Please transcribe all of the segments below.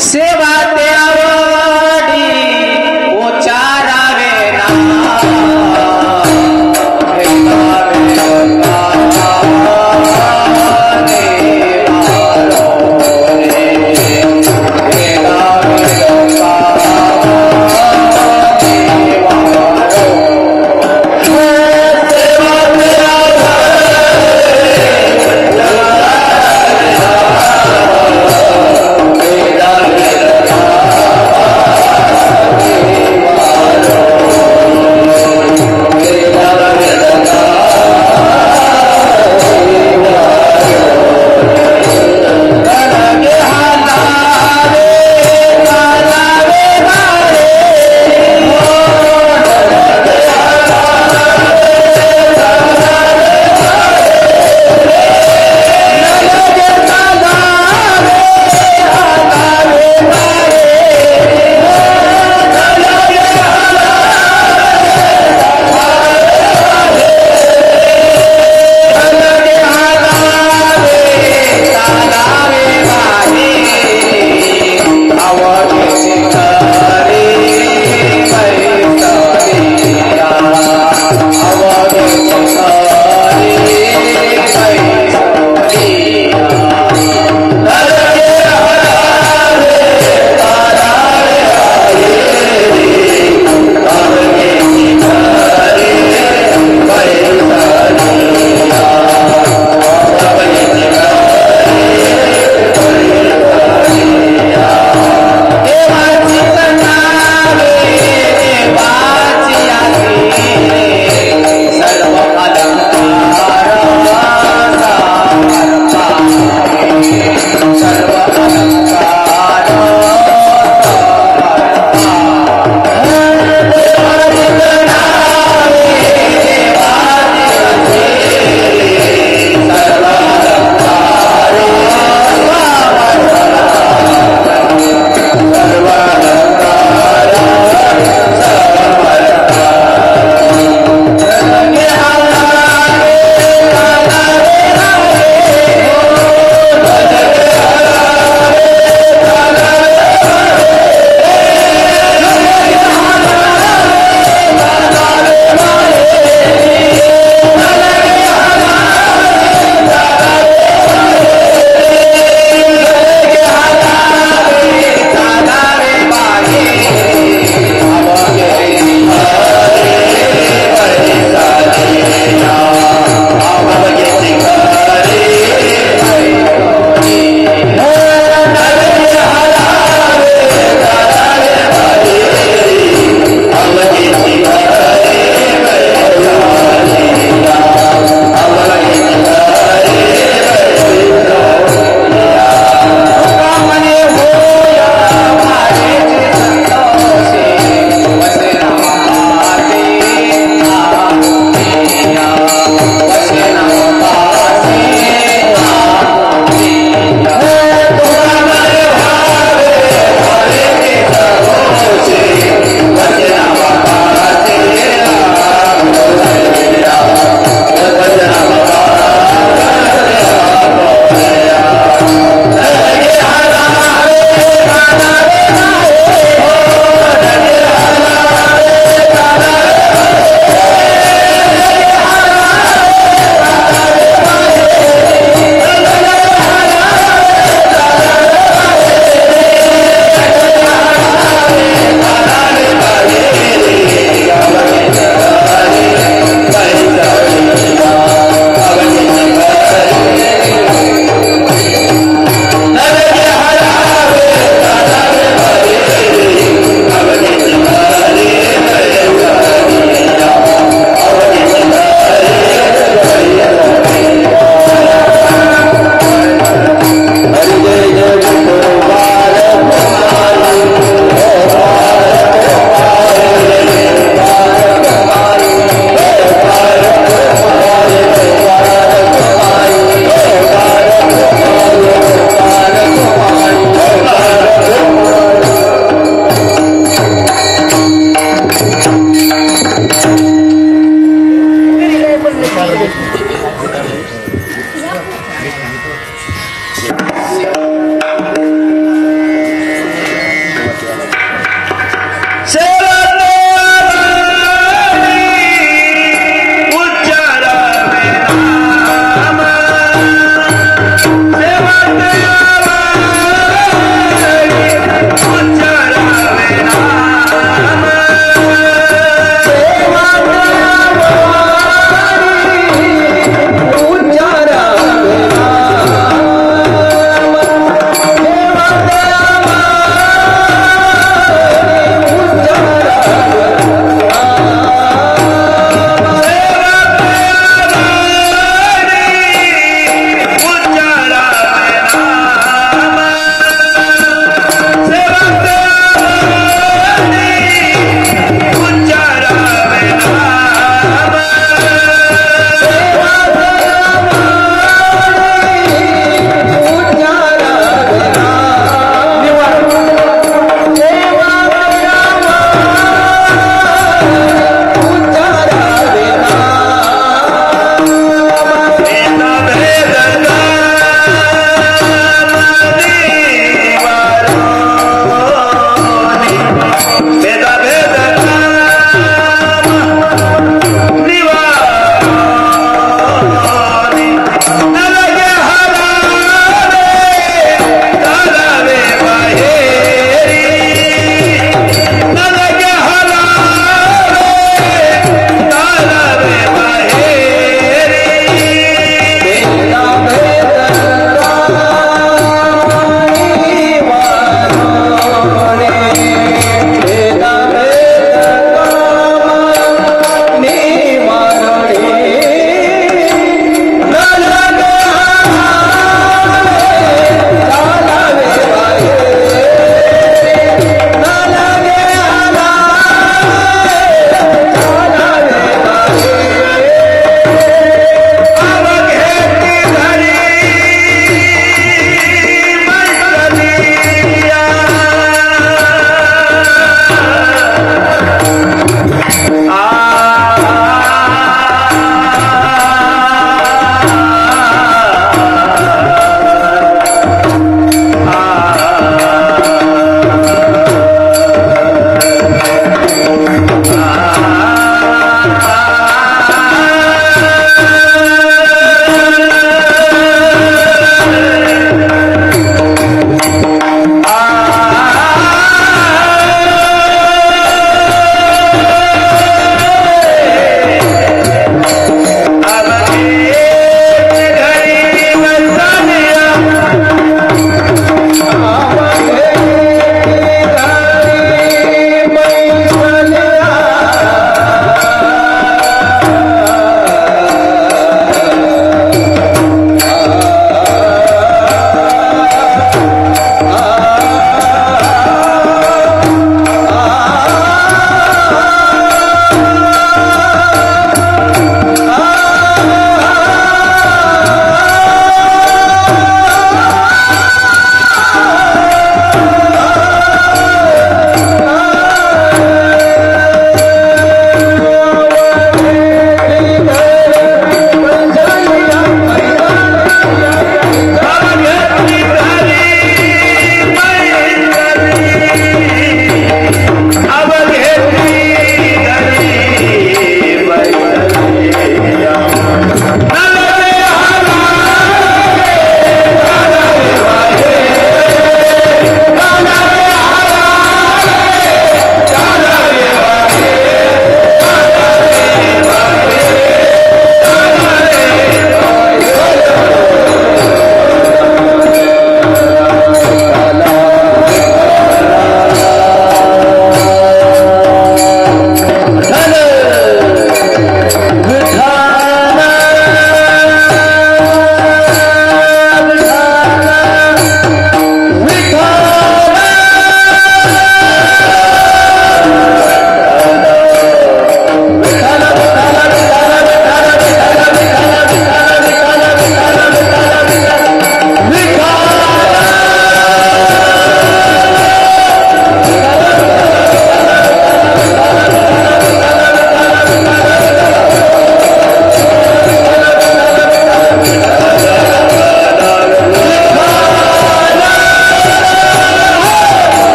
सेवा ते आवडी उच्चारावे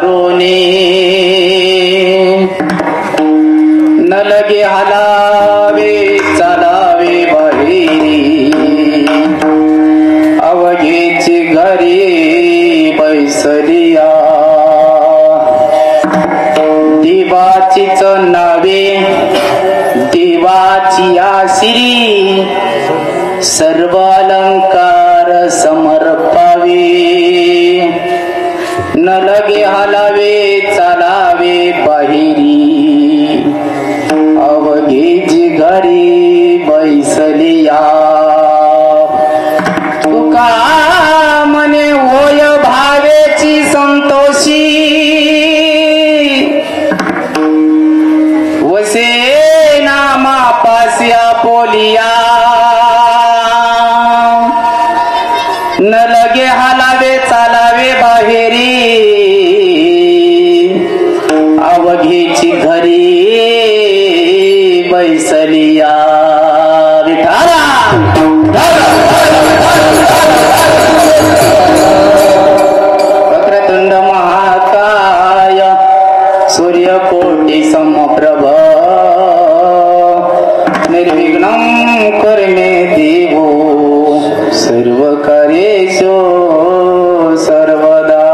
वारुनी न लगे हलावे चालावे बाहेरी अवघेची घरी बैसलिया देवाचीच नावे देवाची आशिरी सर्व अलंकार समर्पावे न लगे हलावे चालावे बाहेरी अवघेची घरी बैसलिया तुका मने होय भावेची संतोषी वसे नामा पास्या पोलिया न लगे हलावे चालावे बाहेरी अवघेची घरी बैसलिया विठाला वक्रतुंड महाकाय सूर्यकोटि समप्रभ निर्विघ्नं कर्मे देवो सर्वकार्येषु सर्वदा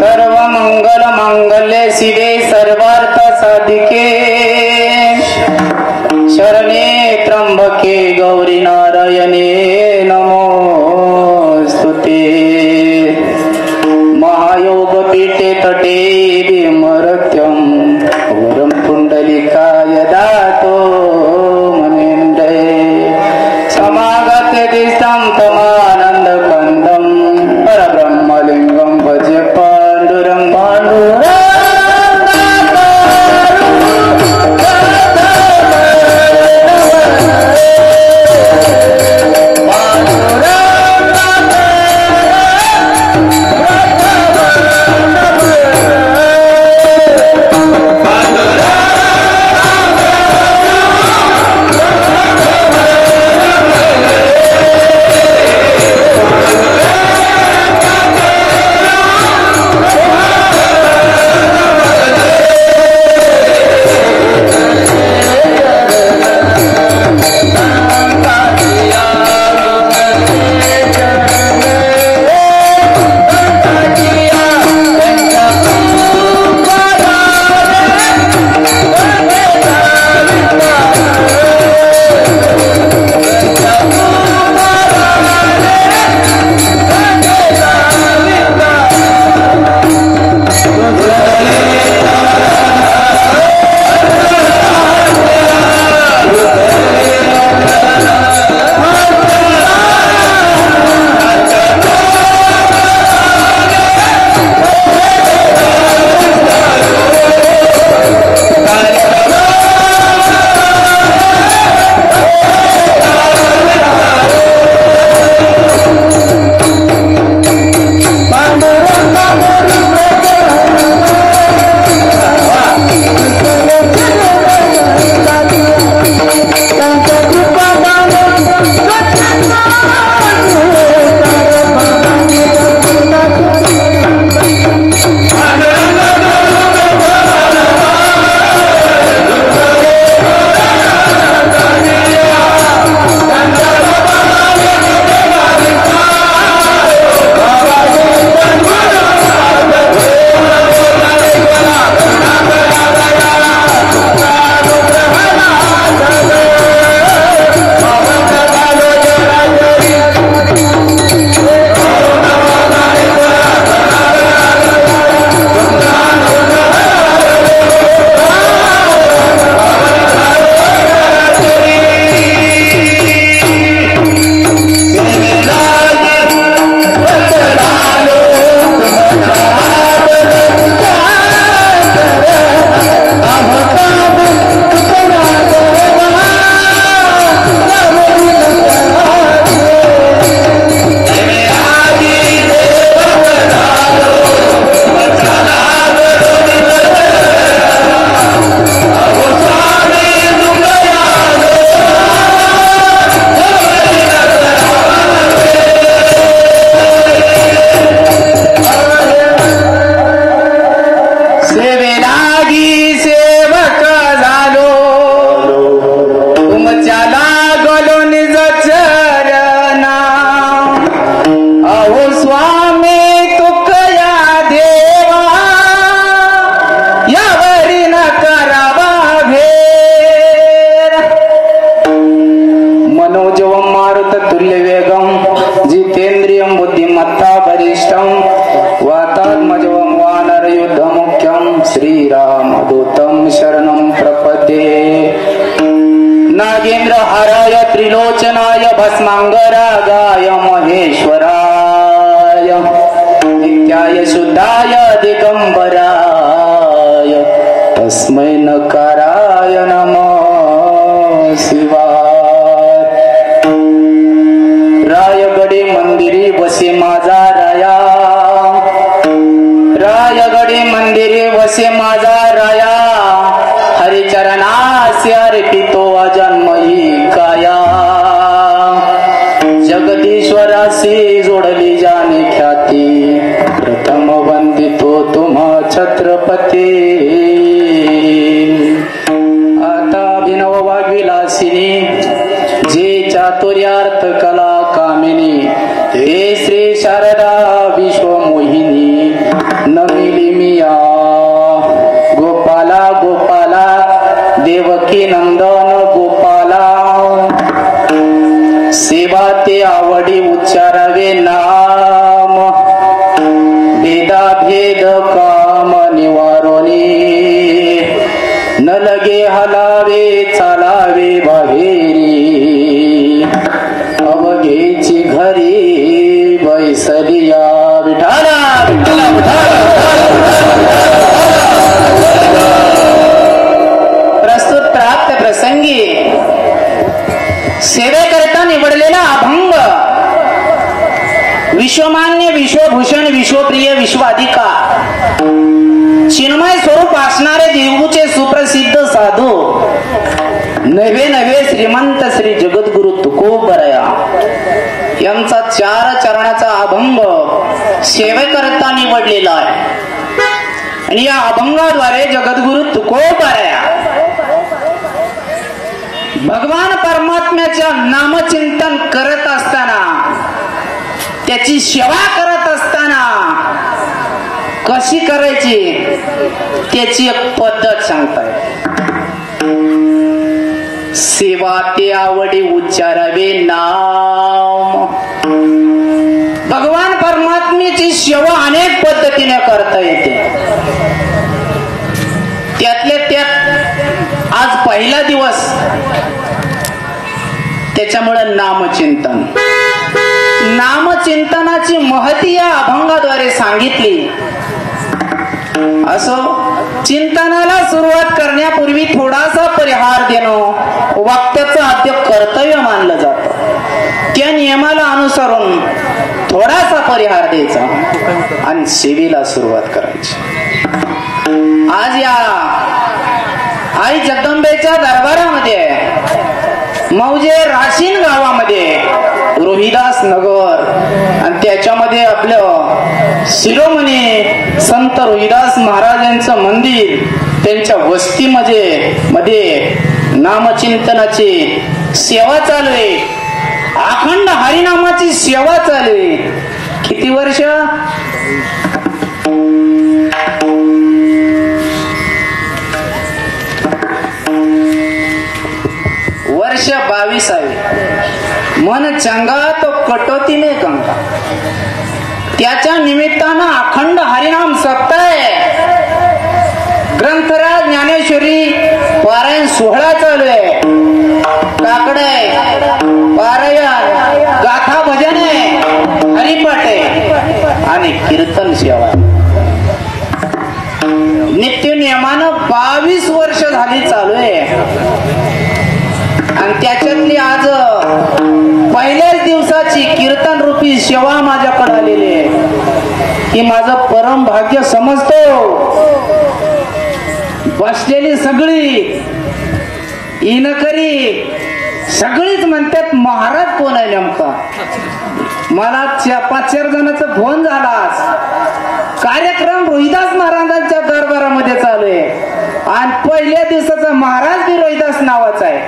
सर्वमंगल मांगल्ये शिवे सर्वार्थ साधिके शरणे त्र्यंबके गौरी नारायणे नमोस्तुते महायोग पीठे तटे विमरत्यं वरं पुंडलिकाय दातो मनेन्द्रे समागत दिशं तमानंद कंदं परब्रह्मलिंगं भजे पांडुरंग श्रीरामदूतं शरणं प्रपद्ये। नागेंद्र हाराय त्रिलोचनाय भस्मांगरागाय महेश्वराय नित्याय शुद्धाय दिगंबराय तस्मै नकाराय नमः शिवाय। रायगडे मंदिरी वसे माझा राया, रायगडे मंदिरी वसे माझा राया, हरिचरणासी अर्पितो अजन्मही काया। जगदीश्वरासी जोडली जाणे ख्याती, प्रथम वंदितो तुम्हा छत्रपती। आता अभिनव वाग्विलासिनी जे चातुर्यार्थ कला कामिनी, हे श्री शारदा विश्वमोहिनी नमिली मिया। गोपाला गोपाला देवकी नंदन गोपाला, सेवा ते आवडी उच्चारावे नाम। भेदा भेद काम निवारोनी, न लगे हलावे चालावे बाहेरी। अवघेची घरी बैसलिया विठाला विठाला विठाला। प्रस्तुत प्राप्त प्रसंगी सेवेकरता निवडलेला अभंग विश्वमान्य विश्वभूषण विश्वप्रिय विश्वाधिकार चिन्मय स्वरूप असणारे देवूचे सुप्रसिद्ध साधू नवे नवे श्रीमंत श्री जगद्गुरु तुकोबराया यांचा 4 चरणाचा अभंग सेवेकरता निवडलेला आहे। आणि या अभंगाद्वारे जगद्गुरु तुकोबराया भगवान परमात्म्याच्या नामचिंतन करत असताना, त्याची सेवा करत असताना कशी करायची त्याची एक पद्धत सांगताय। सेवा ते आवडी उच्चारावे नाम। भगवान परमात्म्याची सेवा अनेक पद्धतीने करता येते। त्यातल्या त्यात आज पहिला दिवस, त्याच्यामुळे नामचिंतन, नामचिंतनाची महती या अभंगाद्वारे सांगितली। असो चिंतनाला सुरुवात करण्यापूर्वी थोडासा परिहार देणं वाक्याचं आद्य कर्तव्य मानलं जातं। त्या नियमाला अनुसरून थोडासा परिहार द्यायचा आणि सेवेला सुरुवात करायची। आज या आई जगदंबेच्या दरबारामध्ये मौजे राशीन गावामध्ये रोहिदास नगर आणि त्याच्यामध्ये आपलं शिरोमणी संत रोहिदास महाराजांचं मंदिर, त्यांच्या वस्तीमध्ये नामचिंतनाची सेवा चालू आहे। अखंड हरिनामाची सेवा चालू आहे। किती वर्ष? वर्ष 22. मन चंगा तो कटोती में गंगा। त्याच्या निमित्तानं अखंड हरिनाम सप्ताह ग्रंथराज ज्ञानेश्वरी पारायण सोहळा चालू आहे। काकडे पारायण, गाथा भजन आहे, हरिपाठ आहे आणि कीर्तन सेवा। नित्य नियमानं 22 वर्ष झाली चालू आहे। आणि त्याच्यातली आज पहिल्याच दिवसाची कीर्तन रूपी सेवा माझ्याकडे आलेली आहे। ही माझं परम भाग्य समजतो। बसलेली सगळी इनकरी सगळीच म्हणतात महाराज कोण आहे नेमका। मला 5-4 जणांचा फोन झाला। कार्यक्रम रोहिदास महाराजांच्या दरबारामध्ये चालू आहे आणि पहिल्या दिवसाचा महाराज बी रोहिदास नावाचा आहे।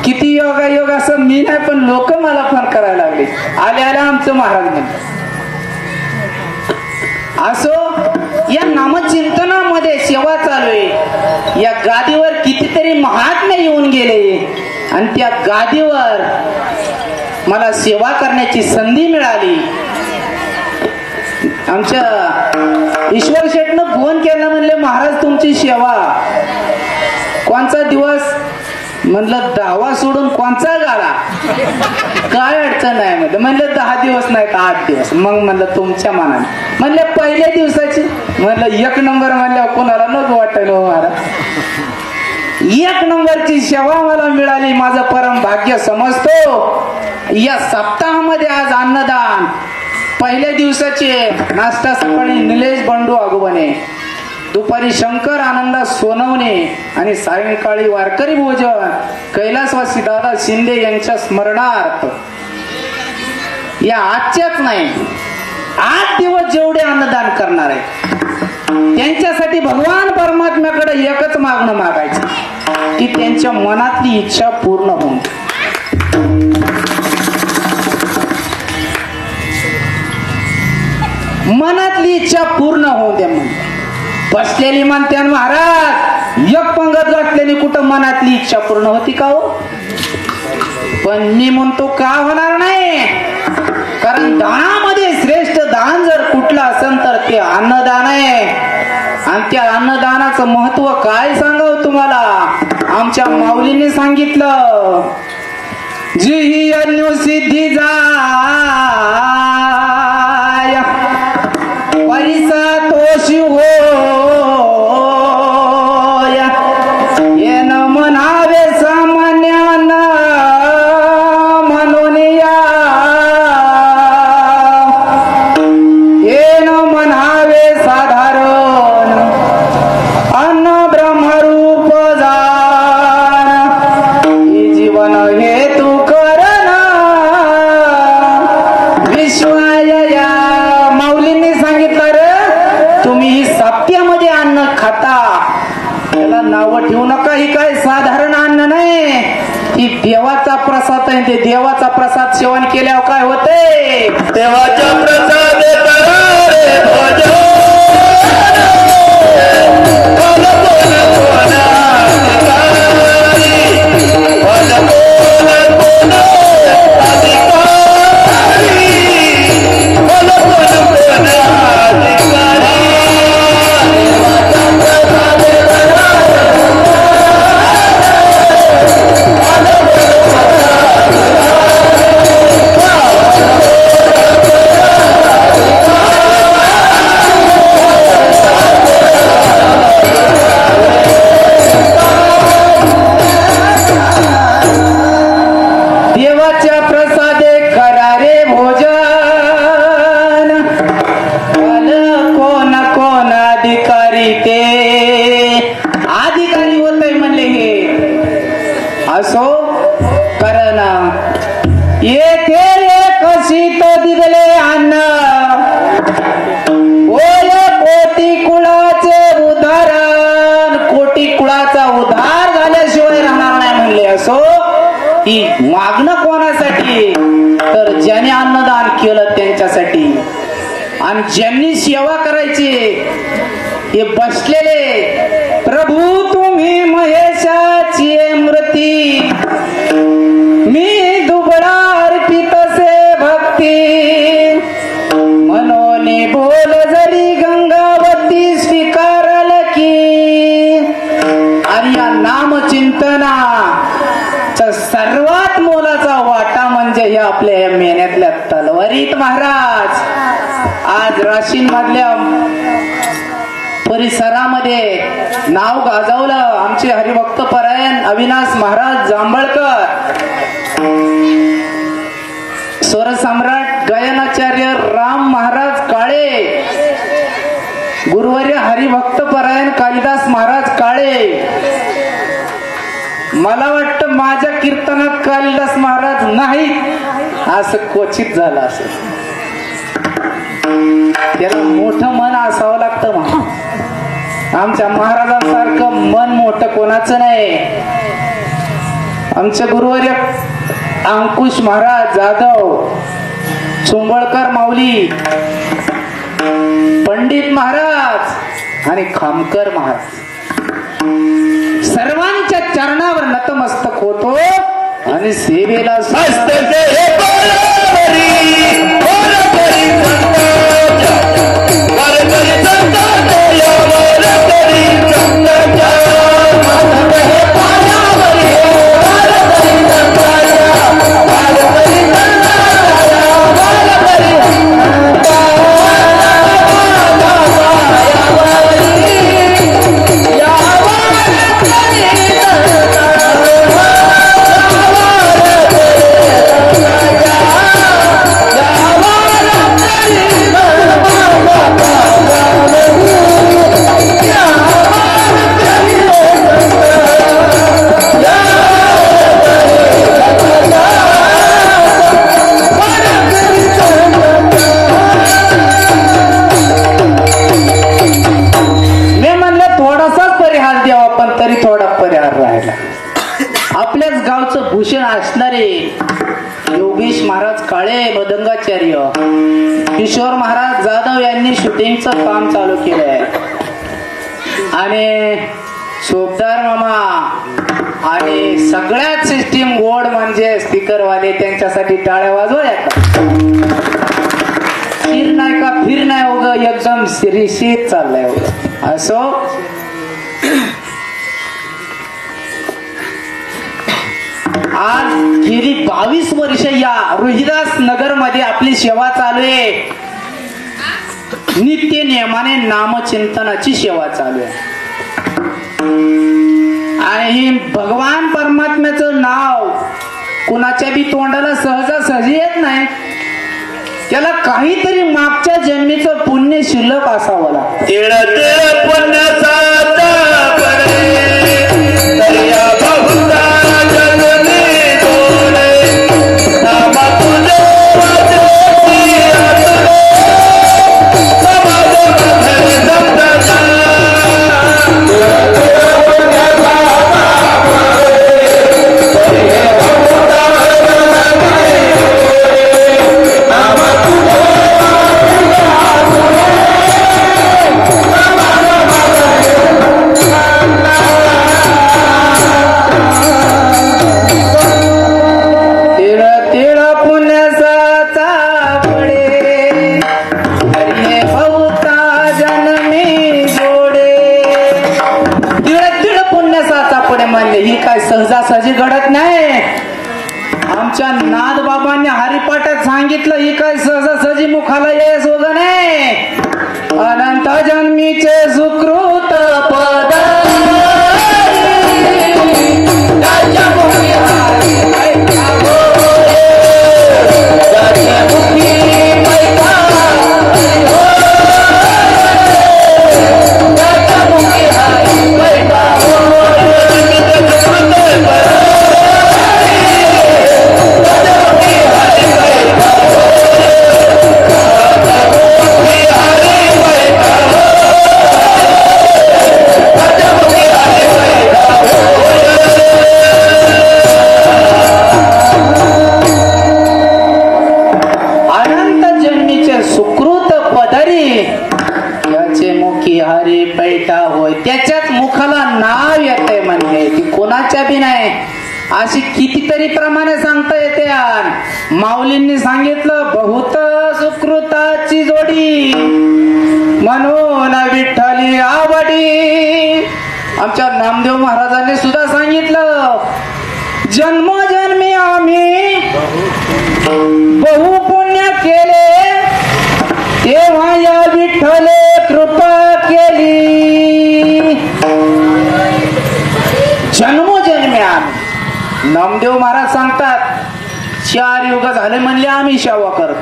किती योगा योग असं मी नाही, पण लोक मला फोन करायला लागले, आले आमचं महाराज म्हणतात। असो या नामचिंतनामध्ये सेवा चालू आहे। या गादीवर कितीतरी महात्मे येऊन गेले आणि त्या गादीवर मला सेवा करण्याची संधी मिळाली। आमच्या ईश्वर शेठनं फोन केला, म्हणले महाराज सेवा कोणचा दिवस म्हणलं 10 सोडून कोणचा गाळा काय अडचण आहे म्हणलं 10 दिवस नाही का 8 दिवस मग म्हणलं तुमच्या मनाने म्हणले पहिल्या दिवसाची म्हणलं 1 नंबर म्हणल्यावर कोणाला नको वाटेल मला 1 नंबरची सेवा मला मिळाली माझं परम भाग्य समजतो या सप्ताहामध्ये आज अन्नदान पहिल्या दिवसाचे नाश्ता सकाळी निलेश बंडू आगोबने दुपारी शंकर आनंदा सोनवणे आणि सायंकाळी वारकरी भोजन कैलासवासी दादा शिंदे यांच्या स्मरणार्थ या आजच्याच नाही 8 दिवस जेवढे अन्नदान करणार आहे त्यांच्यासाठी भगवान परमात्म्याकडे एकच मागणं मागायचं की त्यांच्या मनातली इच्छा पूर्ण होऊन मनातली इच्छा पूर्ण होऊ द्या म्हणजे बसलेली म्हणते महाराज एक पंगत गाठलेली कुठं मनातली इच्छा पूर्ण होती का हो पण मी म्हणतो का होणार नाही कारण दानामध्ये श्रेष्ठ दान जर कुठलं असेल तर ते अन्नदान आहे आणि त्या अन्नदानाचं महत्व काय सांगावं तुम्हाला आमच्या माऊलीने सांगितलं जी ही अन्य सिद्धी जाय पैसा तोशी हो येन म्हणावे सामान्यान म्हणून येन म्हणावे साधारण अन्न ब्रह्मरूप जाण जीवन हेतू करना विश्वाय या माऊलींनी सांगितलं रे तुम्ही ही सत्यामध्ये अन्न खाता त्याला नाव ठेवू नका ही काय साधारण अन्न नाही ही देवाचा प्रसाद आहे ते देवाचा प्रसाद सेवन केल्यावर काय होते देवाचा प्रसाद करारे भजन मागणं कोणासाठी तर ज्याने अन्नदान केलं त्यांच्यासाठी आणि ज्यांनी सेवा करायची हे बसलेले प्रभू तुम्ही महेशाची मूर्ती मी दुबळा अर्पित से भक्ती मनोने बोल जरी गंगावती स्वीकारल की आणि या नामचिंतना सर्वात मोलाचा वाटा म्हणजे हे आपल्या या मेहनतल्या तलवारीत महाराज आज राशीन मधल्या परिसरामध्ये नाव गाजवलं आमचे हरिभक्त परायण अविनाश महाराज जांभळकर स्वरसम्राट गायनाचार्य राम महाराज काळे गुरुवर्य हरिभक्त परायण कालिदास महाराज काळे मला वाटतं माझ्या कीर्तनात कालिदास महाराज नाही असं क्वचित झालं असं त्याला मोठं मन असावं लागतं मग आमच्या महाराजांसारखं मन मोठं कोणाचं नाही आमचे गुरुवर्य अंकुश महाराज जाधव चुंबळकर माऊली पंडित महाराज आणि खामकर महाराज सर्वांच्या चरणावर नतमस्तक होतो आणि सेवेला संत असणारे योगेश महाराज काळे मृदंगाचार्य, किशोर महाराज जाधव यांनी शूटिंगचं काम चालू केलंय आणि सोबदार मामा आणि सगळ्यात सिस्टीम गोड म्हणजे स्पीकर वाले त्यांच्यासाठी टाळ्या वाजवा. फिर नाही का फिर नाही उग एकदम शिरीशीर चाललंय उग असो. आज गेली 22 वर्ष या रोहिदास नगर मध्ये आपली सेवा चालू आहे. नित्य नियमाने नामचिंतनाची सेवा चालू आहे आणि भगवान परमात्म्याचं नाव कुणाच्या बी तोंडाला सहजासहजी येत नाही. त्याला काहीतरी मागच्या जन्मीचं पुण्य शिल्लक असावं लागतं. ही काय सहजासहजी घडत नाही. आमच्या नाद बाबांनी हरिपाठात सांगितलं ही काय सहजासहजी मुखाला येस होत नाही. अनंत जन्मीचे सुकृत पद त्याच्यात मुखाला नाव येते म्हणजे ती कोणाच्या बी नाही. अशी कितीतरी प्रमाणे सांगता येते. माऊलींनी सांगितलं बहुत सुकृताची जोडी म्हणून विठ्ठली आवडी. आमच्या नामदेव महाराजांनी सुद्धा सांगितलं जन्मोजन्मी आम्ही बहु पुण्य केले तेव्हा या विठ्ठले कृपा केली. जन्मोजन्मी आम्ही नामदेव महाराज सांगतात 4 युग झाले म्हणले आम्ही सेवा करतो.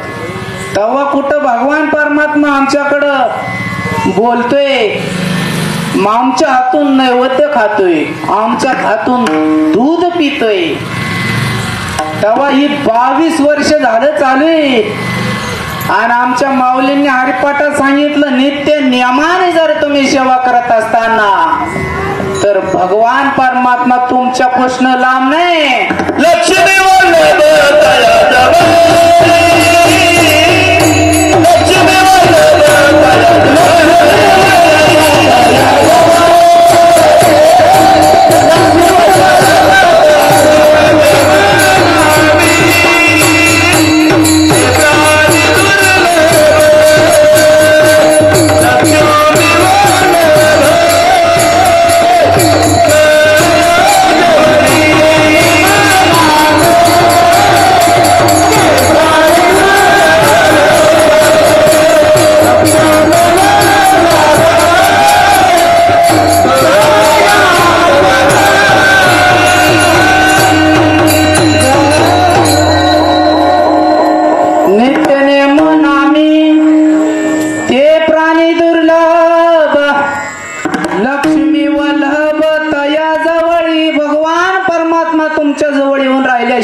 तेव्हा कुठं भगवान परमात्मा आमच्याकडं बोलतोय. आमच्या हातून नैवेद्य खातोय, आमच्या हातून दूध पितोय. तेव्हा ही 22 वर्ष झालं चालू आहे आणि आमच्या माऊलींनी हरिपाठात सांगितलं नित्य नियमाने जर तुम्ही सेवा करत असताना तर भगवान परमात्मा तुमच्या प्रश्न लांब नाही. लक्ष्मी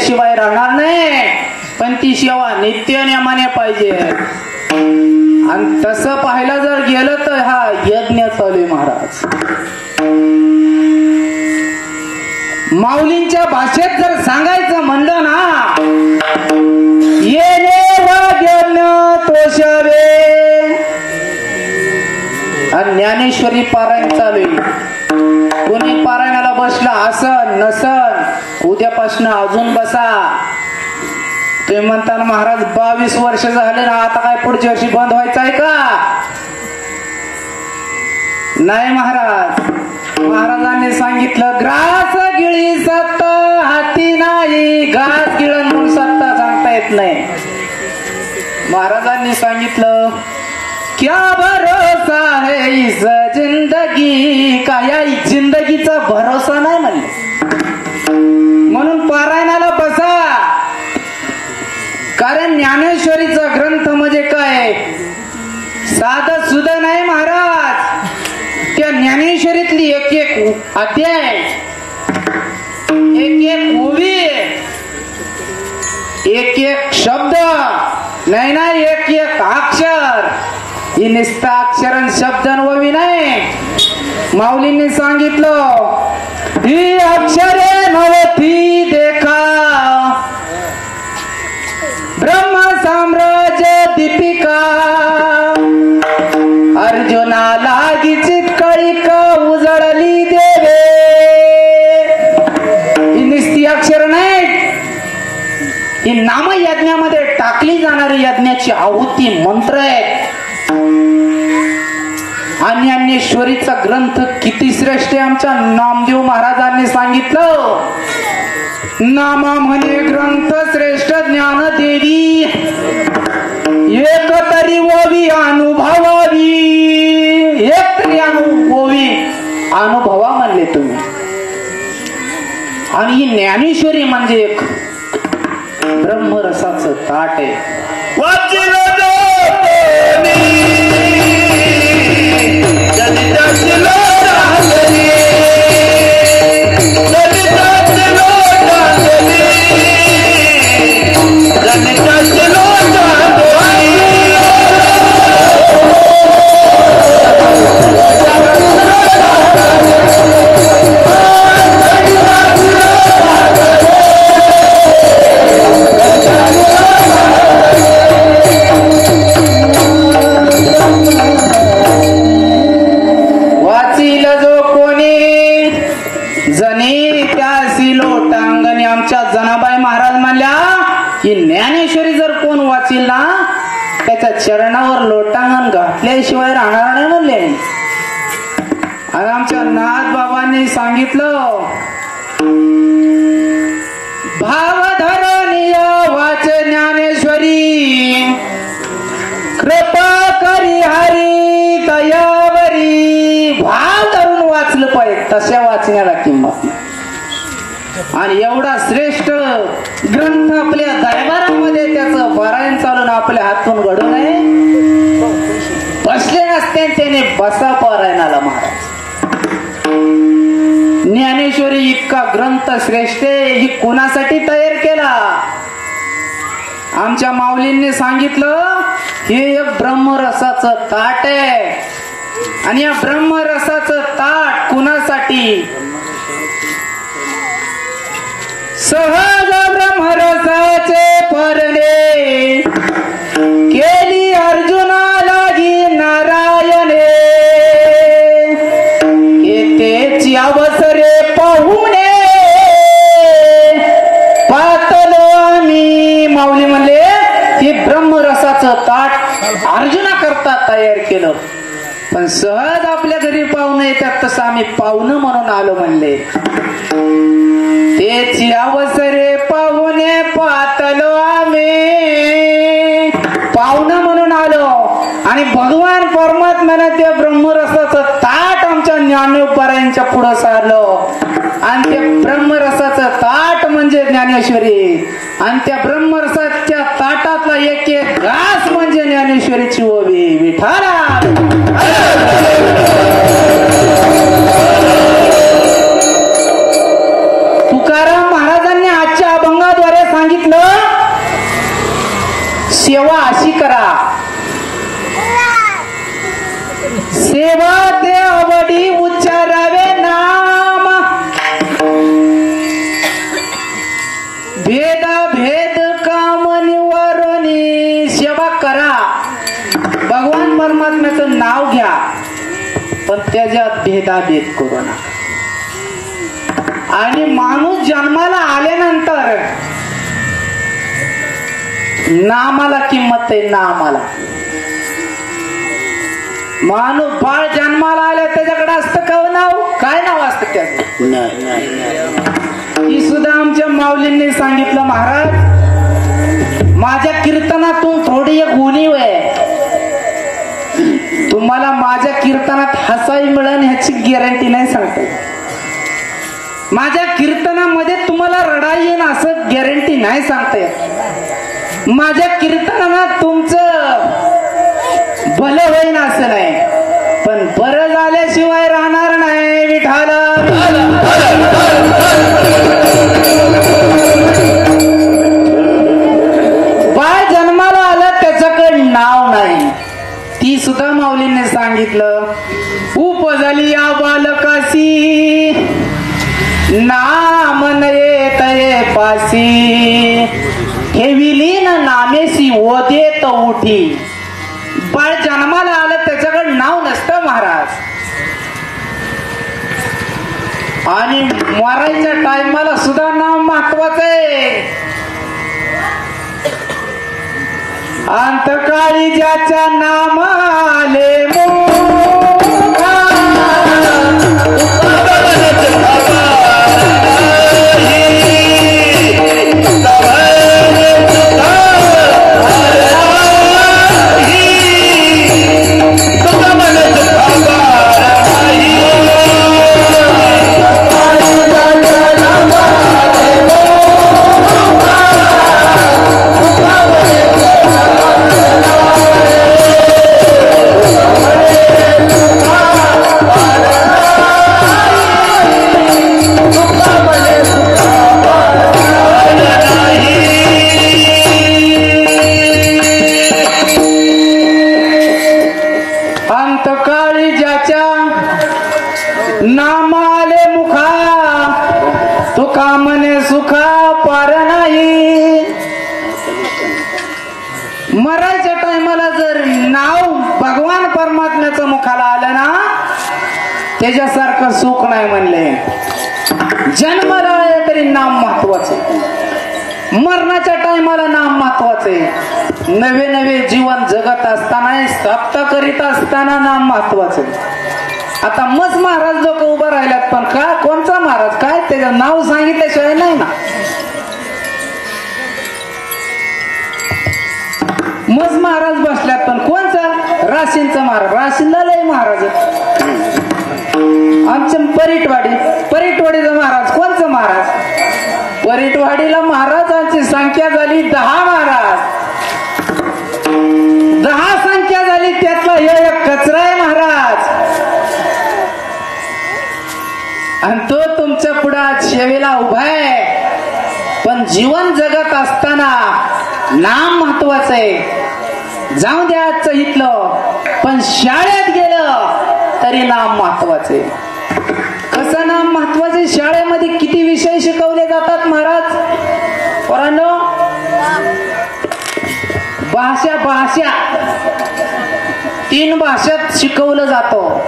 शिवाय राहणार नाही. पण ती सेवा नित्य नियमाने पाहिजे. आणि तसं पाहायला जर गेलं तर हा यज्ञ चालू महाराज. माऊलींच्या भाषेत जर सांगायचं म्हणलं ना, येणे वाग्यज्ञ तोषवे. आणि ज्ञानेश्वरी पारायण चालू आहे. कोणी पारायणाला बसलं आसन नसन, उद्यापासून अजून बसा. तुम्ही म्हणताना महाराज 22 वर्ष झाले ना, आता काय पुढच्या वर्षी बंद व्हायचं आहे का? नाही महाराज. महाराजांनी सांगितलं, ग्रास गिळी सत्ता हाती नाही. घास गिळण म्हणून सत्ता सांगता येत नाही. महाराजांनी सांगितलं, क्या भरोसा है इस जिंदगी का. या जिंदगीचा भरोसा नाही म्हणले. म्हणून पारायणाला बसा. कारण ज्ञानेश्वरीचा ग्रंथ म्हणजे काय, साधं सुद्धा नाही महाराज. त्या ज्ञानेश्वरीतली एक एक अध्याय, एक एक ओवी, एक एक शब्द नाही ना, एक एक अक्षर. ही निस्ता अक्षर आणि शब्द ओवी नाही. माऊलींनी सांगितलं, ही अक्षरे नवती देखा ब्रह्म साम्राज्य दीपिका. अर्जुना लागीची कळीक उजळली देवे. ही निस्ती अक्षर नाही, ही नाम यज्ञामध्ये टाकली जाणारी यज्ञाची आहुती मंत्र आहे. आणि ज्ञानेश्वरीचा ग्रंथ किती श्रेष्ठ आहे. आमच्या नामदेव महाराजांनी सांगितलं, नामा म्हणे ग्रंथ श्रेष्ठ ज्ञान देवी. एक तरी ओवी अनुभवावी. एक तरी ओवी अनुभवा म्हणले तुम्ही. आणि ही ज्ञानेश्वरी म्हणजे एक ब्रह्मरसाचं ताट आहे. ज्ञानेश्वरी जर कोण वाचील ना, त्याच्या चरणावर लोटांगण घातल्याशिवाय राहणार नाही म्हणले. आणि आमच्या नाथ बाबांनी सांगितलं, भावधरणीय वाच ज्ञानेश्वरी. कृपा करी हरी तयावरी. भाव धरून वाचलं पाहिजे, तशा वाचण्याला किंमत नाही. आणि एवढा श्रेष्ठ ग्रंथ आपल्या दरबारामध्ये त्याचं पारायण चालून आपल्या हातून घडू नये. बसले नसते त्याने बसा पारायणाला महाराज. ज्ञानेश्वरी इतका ग्रंथ श्रेष्ठ ही कुणासाठी तयार केला. आमच्या माऊलींनी सांगितलं, हे एक ब्रह्मरसाचं ताट आहे. आणि या ब्रह्मरसाचं ताट कुणासाठी, सहज ब्रह्मरसाचे परणे केली अर्जुना लागी नारायणे. येतेची अवसरे पाहुणे पातलो आम्ही. माऊली म्हणले, हे ब्रह्मरसाचं ताट अर्जुना करता तयार केलं. पण सहज आपल्या घरी पाहुणे येतात, तसं आम्ही पाहुणं म्हणून आलो म्हणले. तेची अवसरे पाहुणे पातलो आम्ही. पाहुणं म्हणून आलो. आणि भगवान परमात्म्यानं त्या ब्रह्मरसाचं ताट आमच्या ज्ञानोपारायणच्या पुढं सारलं. आणि ते ब्रह्मरसाचं ताट म्हणजे ज्ञानेश्वरी. आणि त्या ब्रह्मरसाच्या ताटातला एक एक घास म्हणजे ज्ञानेश्वरीची ओवी. विठाला तुकाराम महाराजांनी आजच्या अभंगाद्वारे सांगितलं, सेवा अशी करा. सेवा ते आवडी उच्चारावे नाम. नाव घ्या, पण त्याच्यात भेदाभेद करू नका. आणि माणूस जन्माला आल्यानंतर नामाला किंमत आहे. नामाला माणूस बाळ जन्माला आल्या त्याच्याकडे असतं का नाव? काय नाव असतं त्याचं? ही सुद्धा आमच्या माऊलींनी सांगितलं. महाराज, माझ्या कीर्तनातून थोडी एक उणीव आहे. तुम्हाला माझ्या कीर्तनात हसाई मिळेल ह्याची गॅरंटी नाही सांगता. माझ्या कीर्तनामध्ये तुम्हाला रडाई येईन असं गॅरंटी नाही सांगता येत. माझ्या कीर्तनात तुमचं भलं होईन असं नाही, पण बरं झाल्याशिवाय राहणार नाही. विठाला बाळ जन्माला आलं त्याच्याकडे नाव नाही. ती सुद्धा माऊलींनी सांगितलं. उपजली या बालकासी नाम नये पासी, ठेविली न नामेसी ओदेत उठी. बाळ जन्माला आलं त्याच्याकडे नाव नसतं महाराज. आणि मरायच्या टायमाला सुद्धा नाव महत्वाचं आहे. अंतकाळी ज्याच्या नामाले नामाले मुखा तुका मने सुखा पार नाही. मरायच्या टायमाला जर नाव भगवान परमात्म्याचं मुखाला आलं ना, त्याच्यासारखं सुख नाही म्हणले. जन्माला आले तरी नाम महत्वाचं, मरणाच्या टायमाला नाम महत्वाचे. नवे नवे जीवन जगत असताना, सप्ता करीत असताना नाम महत्वाचे. आता मज महाराज लोक उभं राहिल्यात, पण का कोणचा महाराज काय त्याचं नाव सांगितल्याशिवाय नाही ना. मज महाराज बसल्यात, पण कोणचा? राशींचा महाराज. राशींला लय महाराज. आमच्या परीटवाडीचा महाराज. कोणचा महाराज? परीटवाडीला महाराजांची संख्या झाली 10 महाराज. 10 संख्या झाली, त्यातला हे एक कचरा आहे महाराज. आणि तो तुमच्या पुढे सेवेला उभा आहे. पण जीवन जगत असताना नाम महत्वाचं आहे. जाऊ द्या आजचं इथलं, पण शाळेत गेलं तरी नाम महत्वाचं आहे. कसं नाम महत्वाचं? शाळेमध्ये किती विषय शिकवले जातात महाराज? पोरांनो, भाषा 3 भाषेत शिकवलं जातं.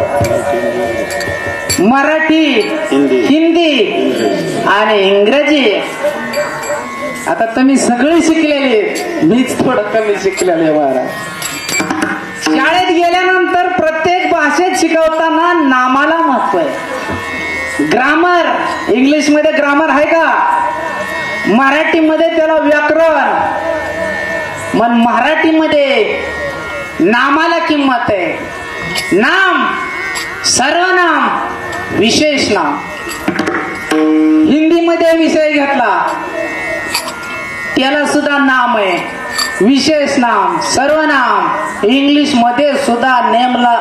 मराठी, हिंदी आणि इंग्रजी. आता तुम्ही सगळे शिकलेले, मीच थोडं कमी शिकलेले महाराज. शाळेत गेल्यानंतर प्रत्येक भाषेत शिकवताना नामाला महत्व आहे. ग्रामर, इंग्लिश मध्ये ग्रामर आहे का? मराठीमध्ये त्याला व्याकरण. मग मराठीमध्ये नामाला किंमत आहे. नाम, सर्वनाम, विशेष नाम. हिंदीमध्ये विषय घेतला त्याला सुद्धा नाम आहे, विशेष नाम, सर्वनाम. इंग्लिश मध्ये सुद्धा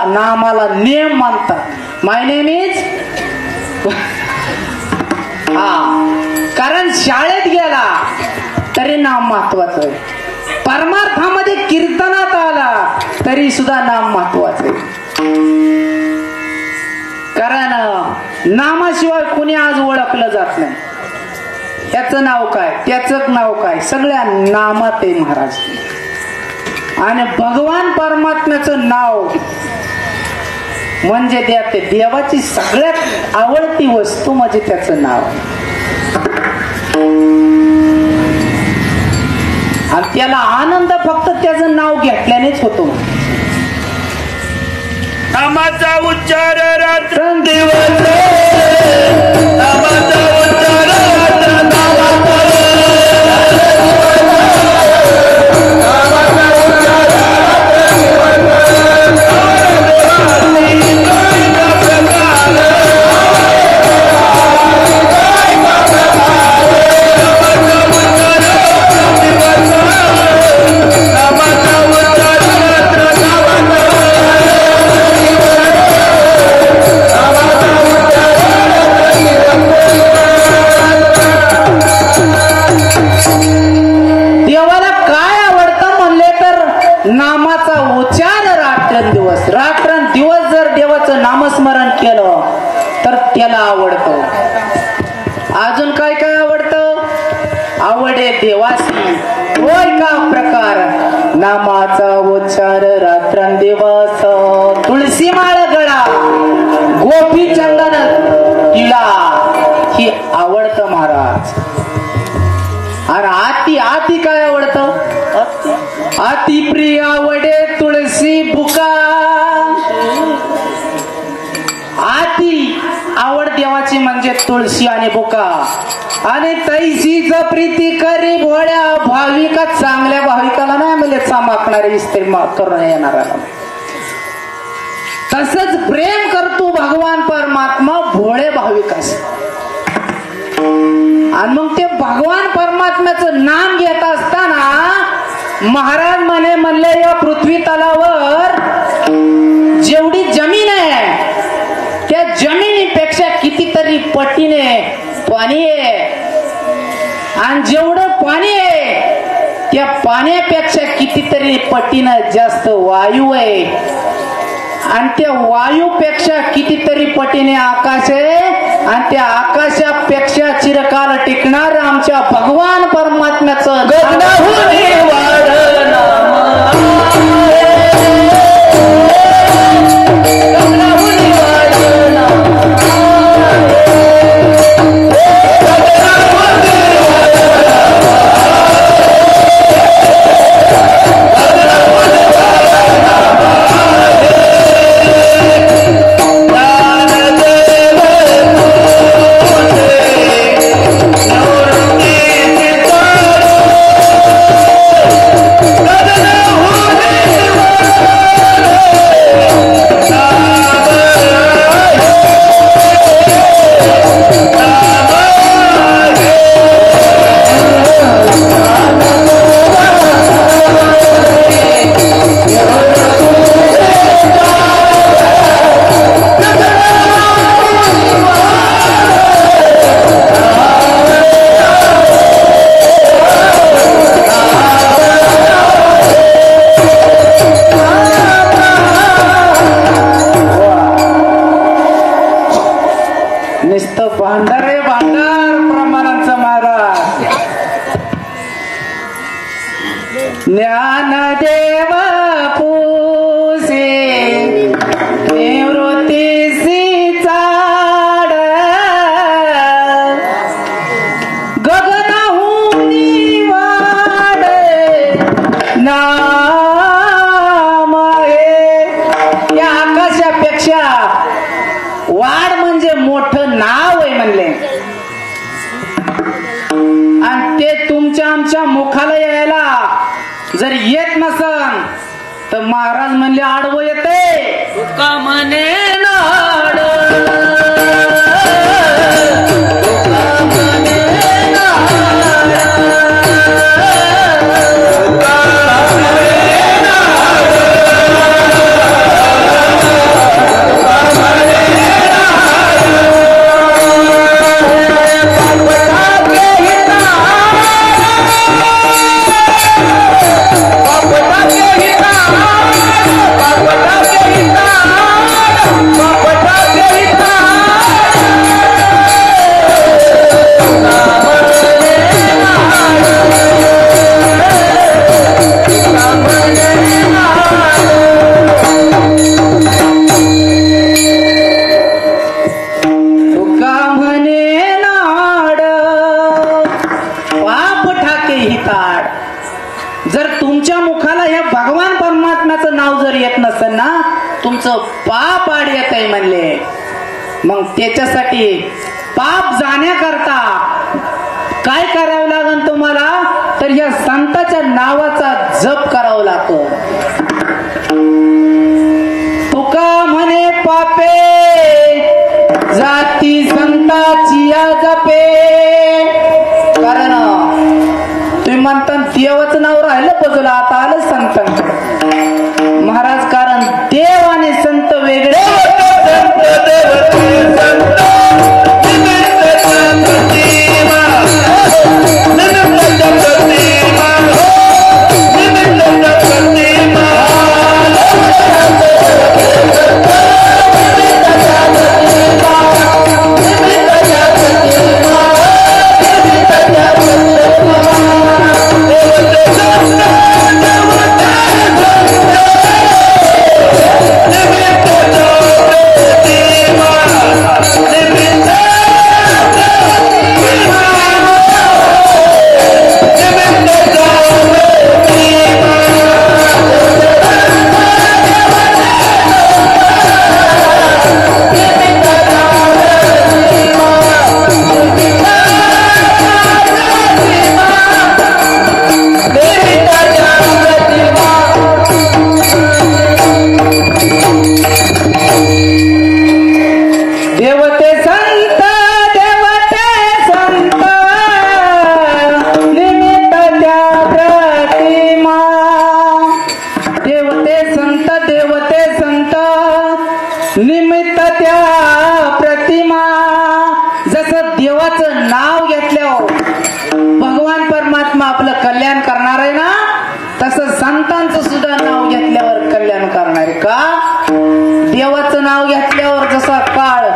नामाला नेम म्हणतात. माय नेम इज. कारण शाळेत गेला तरी नाम महत्वाचं आहे. परमार्थामध्ये कीर्तनात आला तरी सुद्धा नाम महत्वाचं आहे. कारण नामाशिवाय कोणी आज ओळखलं जात नाही. त्याचं नाव काय, त्याचं नाव काय, सगळ्या नामात आहे महाराज. आणि भगवान परमात्म्याचं नाव म्हणजे देवाची सगळ्यात आवडती वस्तू म्हणजे त्याचं नाव. आणि त्याला आनंद फक्त त्याचं नाव घेतल्यानेच होतो. नामाचा उच्चार रात्रंदिवस, नामाचा उच्चार नामाचा उच्चार रात्रंदिवस. रात्रंदिवस जर देवाचं नामस्मरण केलं तर त्याला आवडतं. अजून काय काय आवडतं? आवडे देवासी होय का प्रकार नामाचा उच्चार रात्रंदिवस. तुळशी माळ गळा, गोपी चंदन टिळा ही आवडतं महाराज. आणि आती काय आवडतं? अति प्रिय आवडे तुळशी बुका. आती आवड देवाची म्हणजे तुळशी आणि बुका. आणि तैसीच प्रीती करी भोळ्या भाविका. चांगल्या भाविकाला नाही म्हणजे चामाकणारे इस्त्री करून येणाऱ्याला. तसंच प्रेम करतो भगवान परमात्मा भोळे भाविकास. आणि मग ते भगवान परमात्म्याचं नाम घेत असताना महाराज म्हणले या पृथ्वी तलावर जेवढी जमीन आहे त्या जमिनीपेक्षा कितीतरी पटीने पाणी आहे. आणि जेवढं पाणी आहे त्या पाण्यापेक्षा कितीतरी पटीनं जास्त वायू आहे. आणि त्या वायूपेक्षा कितीतरी पटीने आकाश आहे. आणि त्या आकाशापेक्षा चिरकाल टिकणार आमच्या भगवान परमात्म्याचं ज्ञानदेव पूसे निवृत्तीसी चाड गगनाहून वाड नाम आहे. या आकाशापेक्षा वाड म्हणजे मोठं नाव आहे म्हणले. आणि ते तुमच्या आमच्या मुखाला यायला जर येत नसन तर महाराज म्हणले आडवं येते तुका म्हणे नाड. Bye. पाप आड येत आहे म्हणले. मग त्याच्यासाठी पाप जाण्याकरता काय करावं लागेल तुम्हाला, तर या संताच्या नावाचा जप करावा लागतो. तुका म्हणे पापे जाती संताची या जपे. कारण तुम्ही म्हणता देवाचं नाव राहिलं बाजूला, आता आलं संतांकडे महाराज. कारण देव आणि संत वेगळे. निमित्त त्या प्रतिमा. जसं देवाचं नाव घेतल्यावर भगवान परमात्मा आपलं कल्याण करणार आहे ना, तसं संतांचं सुद्धा नाव घेतल्यावर कल्याण करणार आहे. का? देवाचं नाव घेतल्यावर जसा काळ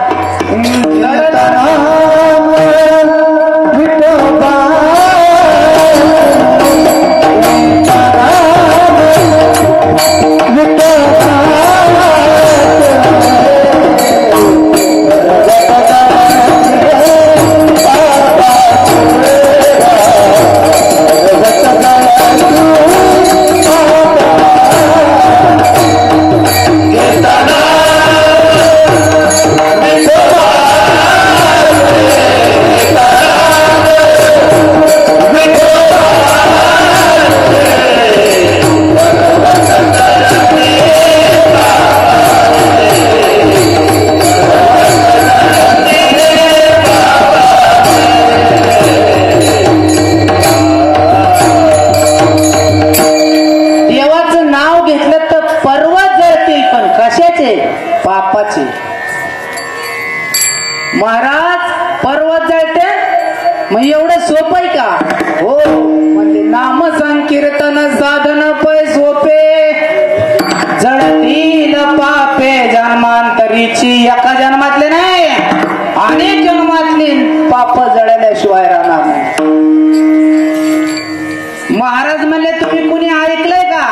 पापाचे. महाराज पर्वत जळते मग एवढं सोपं आहे का? हो म्हणजे नाम संकीर्तन साधन पै सोपे. जळतील पापे जन्मांतरीची. एका जन्मातले नाही, अनेक जन्मातली पाप जळल्याशिवाय राहणार नाही. महाराज म्हणले तुम्ही कुणी ऐकलंय का?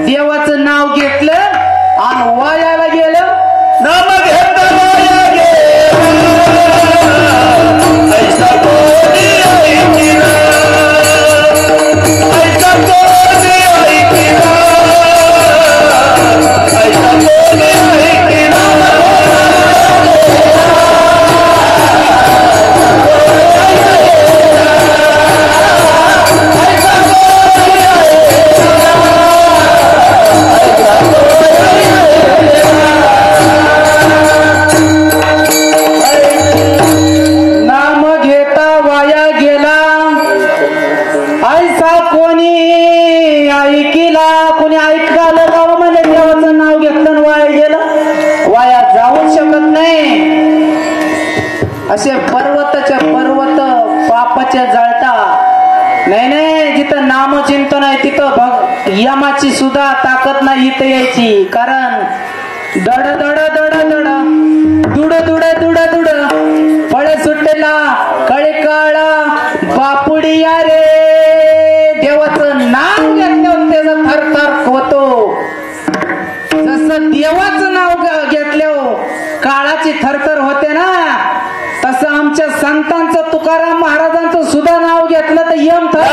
देवाचं नाव घेतलं आणि वायाला गेलं. नाम घेतलं वाया गेलं. ऐसा कोणी ऐकिना, ऐसा कोणी ऐकिना, ऐसा कोणी ऐकिना. कोणी ऐकलं का म्हणजे देवाचं नाव घेतलं वाया गेलं? वाया जाऊच शकत नाही. असे पर्वताच्या पर्वत पापाच्या जळता. नाही नाही, जिथं नामचिंतन आहे तिथं यमाची सुद्धा ताकद नाही इथं यायची. कारण दड दड दड दड दुड दुड दुड दुड फळे सुटलेला कळी काळा बापुडी या रे. देवाचं नाव घेतल्यावर त्याचा थरथर होतो. जसं देवाचं नाव घेतल्यावर काळाची थरथर होते ना, तसं आमच्या संतांचं तुकाराम महाराजांचं सुद्धा नाव घेतलं तर यम थर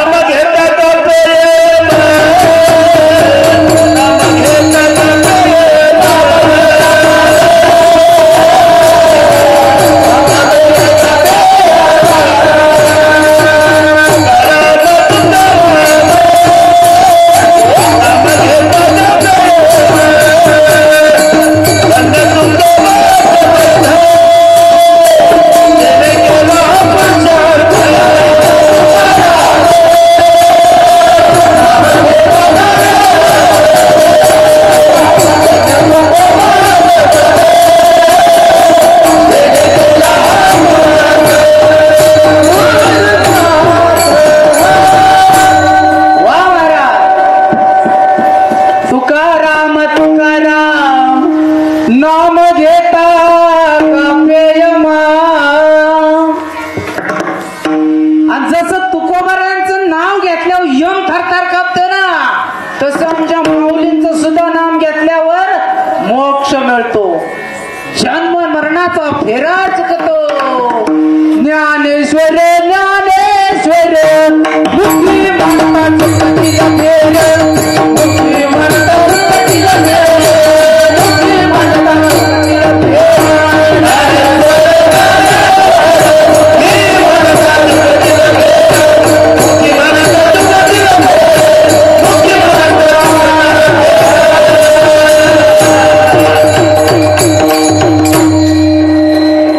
ज्ञानाचा फेरा चुकतो. ज्ञानेश्वर ज्ञानेश्वर मुक्ती म्हणतात कधीला फेर, मुक्ती म्हणतात कधीला फेर, मुक्ती म्हणतात कधीला फेर.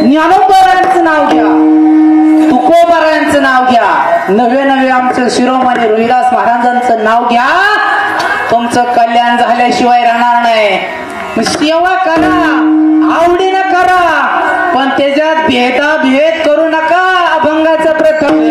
ज्ञानोबरांचं नाव घ्या, तुकोबरांचं नाव घ्या, नवे नवे आमचं शिरोमणी रोहिदास महाराजांचं नाव घ्या. तुमचं कल्याण झाल्याशिवाय राहणार नाही. सेवा करा, आवडीनं करा, पण त्याच्यात भेदाभेद करू नका. अभंगाचं प्रथम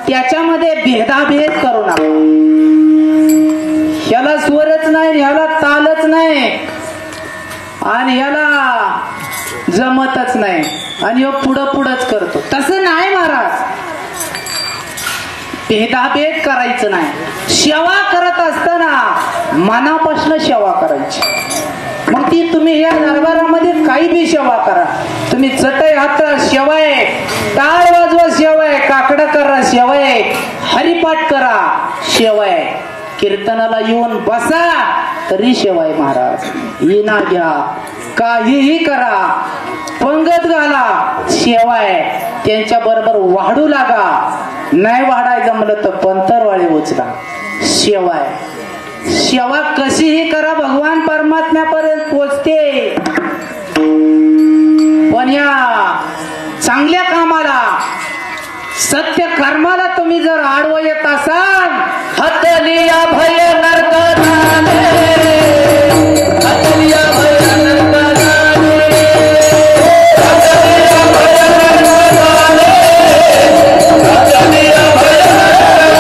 त्याच्यामध्ये भेदाभेद करू नका. ह्याला स्वरच नाही, ह्याला तालच नाही, आणि ह्याला जमतच नाही, आणि ह्यो पुढं पुढंच करतो. तसं नाही महाराज. भेदाभेद करायचं नाही. सेवा करत असताना मनापासून सेवा करायची. मग ती तुम्ही या दरबारामध्ये काही बी सेवा करा. तुम्ही चटई हातरा शेवाय, टाळ वाजवा शेवाय, काकडा करा शेवाय, हरिपाठ करा शेवाय, कीर्तनाला येऊन बसा तरी शेवाय महाराज. येणा घ्या, काहीही करा, पंगत घाला शेवाय, त्यांच्या बरोबर वाढू लागा. नाही वाढाय जमलं तर पंतरवाळी उचला शेवाय. सेवा कशीही करा, भगवान परमात्म्यापर्यंत पोचते. पण या चांगल्या कामाला, सत्य कर्माला तुम्ही जर आडवं येत असाल, हतलिया भय नरक झाले, हतलिया भय नरक झाले, हतलिया भय नरक झाले, हतलिया भय नरक झाले.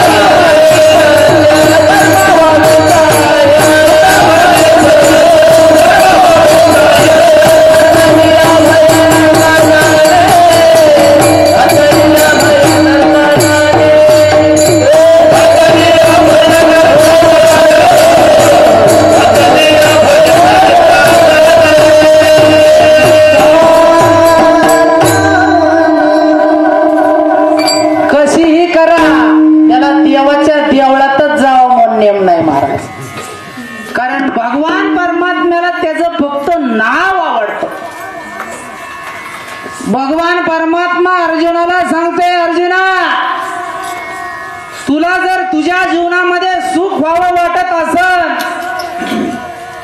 कारण भगवान परमात्म्याला त्याचं फक्त नाव आवडतं. भगवान परमात्मा अर्जुनाला सांगते, अर्जुना तुला जर तुझ्या जीवनामध्ये सुख व्हावं वाटत असेल,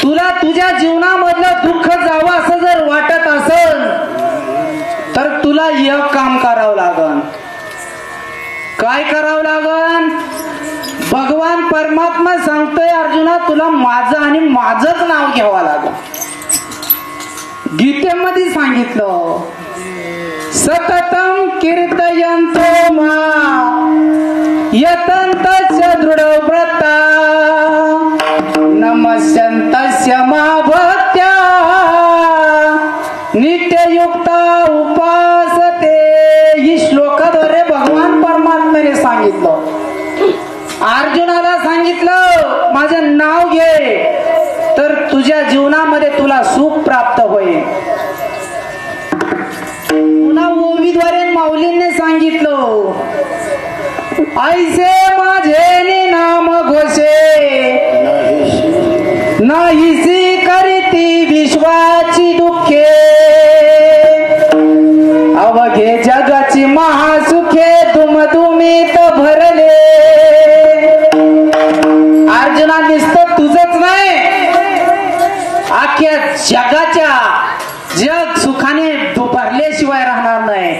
तुला तुझ्या जीवनामधलं दुःख जावं असं जर वाटत असेल, तर तुला एक काम करावं लागन. काय करावं लागन? भगवान परमात्मा सांगतोय अर्जुना तुला माझं आणि माझंच नाव घ्यावं लागन. गीतेमध्ये सांगितलं, सततम कीर्तयन्तो मा यतन्तस्य दृढव्रता नमस्यन्तस्य मा भक्त्या नित्ययुक्ता उपासते. ही श्लोकाद्वारे भगवान परमात्म्याने सांगितलं, अर्जुनाला सांगितलं माझं नाव घे तर तुझ्या जीवनामध्ये तुला सुख प्राप्त होईल. पुन्हा ओवीद्वारे माऊलींनी सांगितलं, ऐसे माझे नाम घोषे नाहीसी करीती विश्वाची दुःखे अवघे जगाची महासुखे दुमदुमीत भरले. अर्जुना नुसतं तुझंच नाही, अख्ख्या जगाच्या जग सुखाने भरल्याशिवाय राहणार नाही.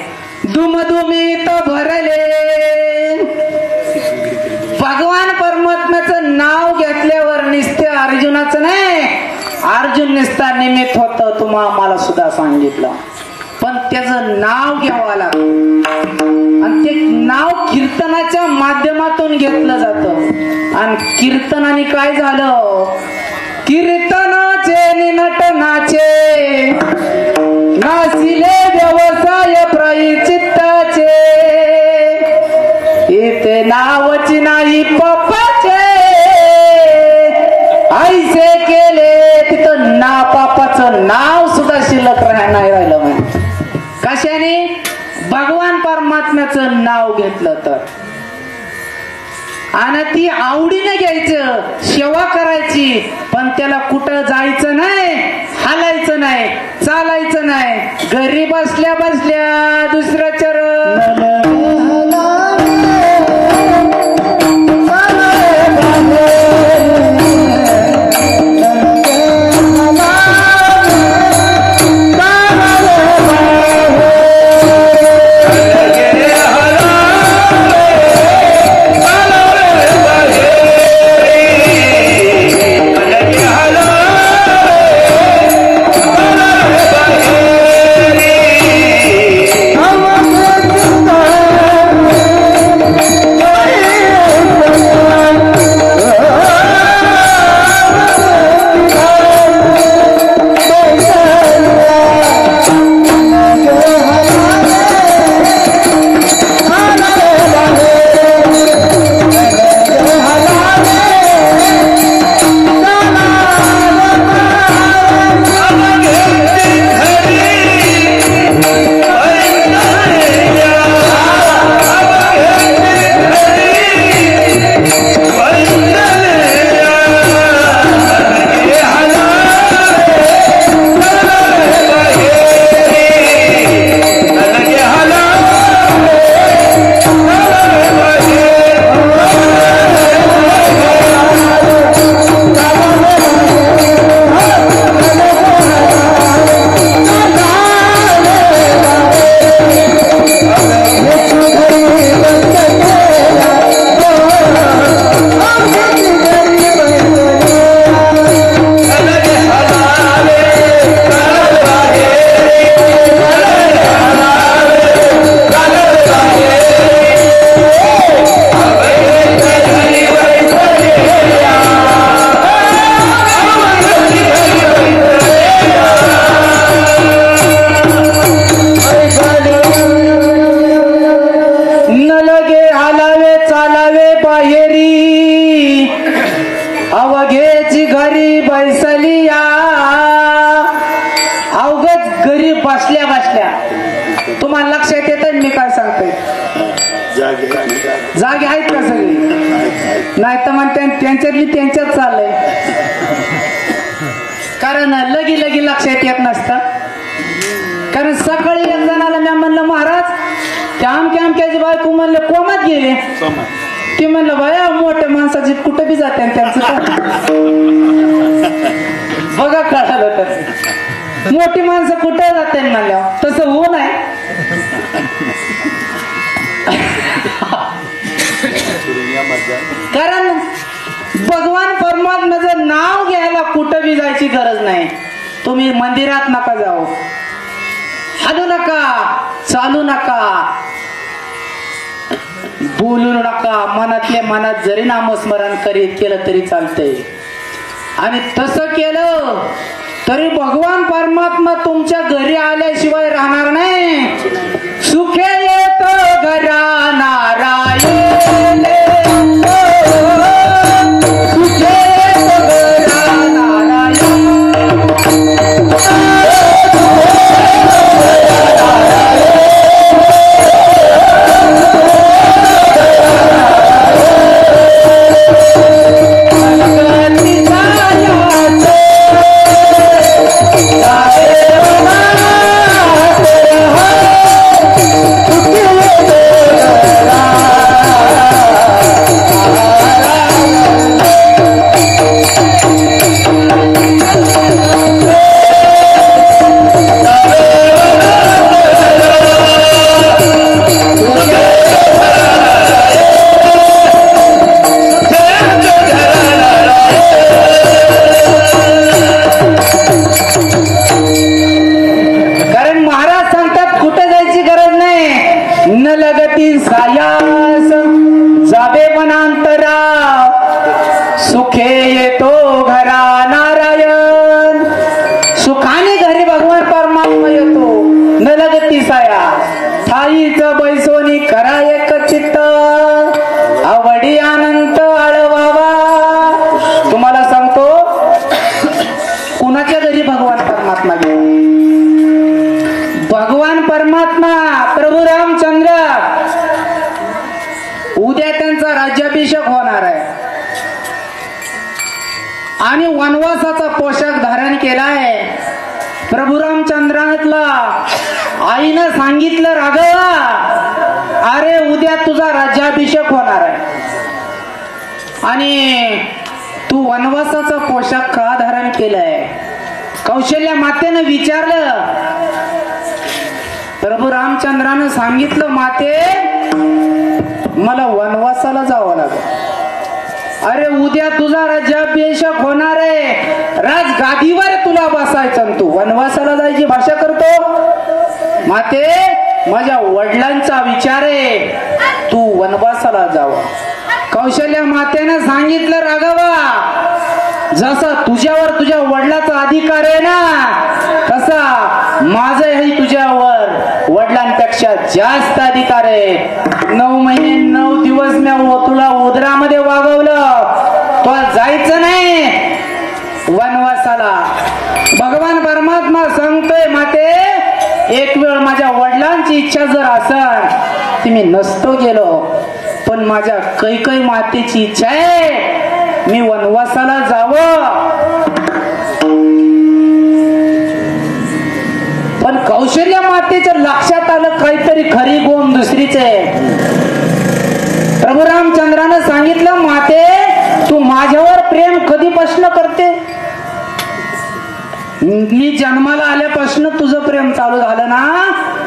दुमदुमीत भरले. भगवान परमात्म्याचं नाव घेतल्यावर नुसते अर्जुनाचं नाही, अर्जुन निस्ता निमित्त होत तुम्हा मला सुद्धा सांगितलं, पण त्याचं नाव घ्यावं लागतं आणि ते नाव कीर्तनाच्या माध्यमातून घेतलं जातं. आणि कीर्तनाने काय झालं? कीर्तनाचे निनटनाचे नासिले व्यवसाय प्रायचित्ताचे इथे नावची नाही पापाचे ऐसे केले तिथं ना पापाचं नाव सुद्धा शिल्लक नाही राहिलं. म्हणजे कशाने? भगवान परमात्म्याचं नाव घेतलं तर. आणि ती आवडीने घ्यायचं, सेवा करायची, पण त्याला कुठं जायचं नाही, हालायचं नाही, चालायचं नाही, घरी बसल्या बसल्या दुसरं चरण जागे आहेत का सगळे? नाही तर म्हणते त्यांच्यातली त्यांच्यात चाललंय. सकाळी एक जणाला मी म्हणलं महाराज त्या अमक्याची बायको म्हणले कोमात गेले. ती म्हणलं बाया मोठ्या माणसाची कुठं बी जाते त्यांचं बघा कळालं तर मोठी माणसं कुठे जाते म्हणल्यावर तसं होऊ नये. कारण भगवान परमात्म्याचं नाव घ्यायला कुठं बी जायची गरज नाही. तुम्ही मंदिरात नका जाऊ, हालू नका, चालू नका, बोलू नका, मनातल्या मनात जरी नामस्मरण केलं तरी चालतंय. आणि तसं केलं तरी भगवान परमात्मा तुमच्या घरी आल्याशिवाय राहणार नाही. सुखे येतो घरा नारायण, सुखे येतो घरा नारायण. बैसोनी करा एक चित्त आवडी आनंद आळवावा. तुम्हाला सांगतो कुणाच्या घरी भगवान परमात्मा गेला. भगवान परमात्मा प्रभू रामचंद्र उद्या त्यांचा राज्याभिषेक होणार आहे आणि वनवासाचा पोशाख धारण केलाय. प्रभू रामचंद्राला आईनं सांगितलं राघवा अरे उद्या तुझा राज्याभिषेक होणार आहे आणि तू वनवासाचा पोशाख का धारण केलाय. कौशल्या मातेनं विचारलं. प्रभू रामचंद्रानं सांगितलं माते मला वनवासाला जावं लागेल. अरे उद्या तुझा राज्याभिषेक होणार आहे, राजगादीवर तुला बसायचं, तू वनवासाला जायची भाषा करतो. माते माझ्या वडिलांचा विचार आहे तू वनवासाला जावं. कौशल्या मातेनं सांगितलं राघवा जसा तुझ्यावर तुझ्या वडिलाचा अधिकार आहे ना तसा माझही तुझ्यावर वडिलांपेक्षा जास्त अधिकार आहे. 9 महिने 9 दिवस मी तुला उदरामध्ये वागवलं, तुला जायचं नाही वनवासाला. भगवान परमात्मा सांगतोय माते एक वेळ माझ्या वडिलांची इच्छा जर असेल ती मी नसतो गेलो, पण माझ्या कैकई मातेची इच्छा आहे मी वनवासाला जावं. पण कौशल्या मातेच्या लक्षात आलं काहीतरी खरी गोम दुसरीच आहे. प्रभू रामचंद्रानं सांगितलं माते तू माझ्यावर प्रेम कधीपासून करते. मी जन्माला आल्यापासून तुझं प्रेम चालू झालं ना.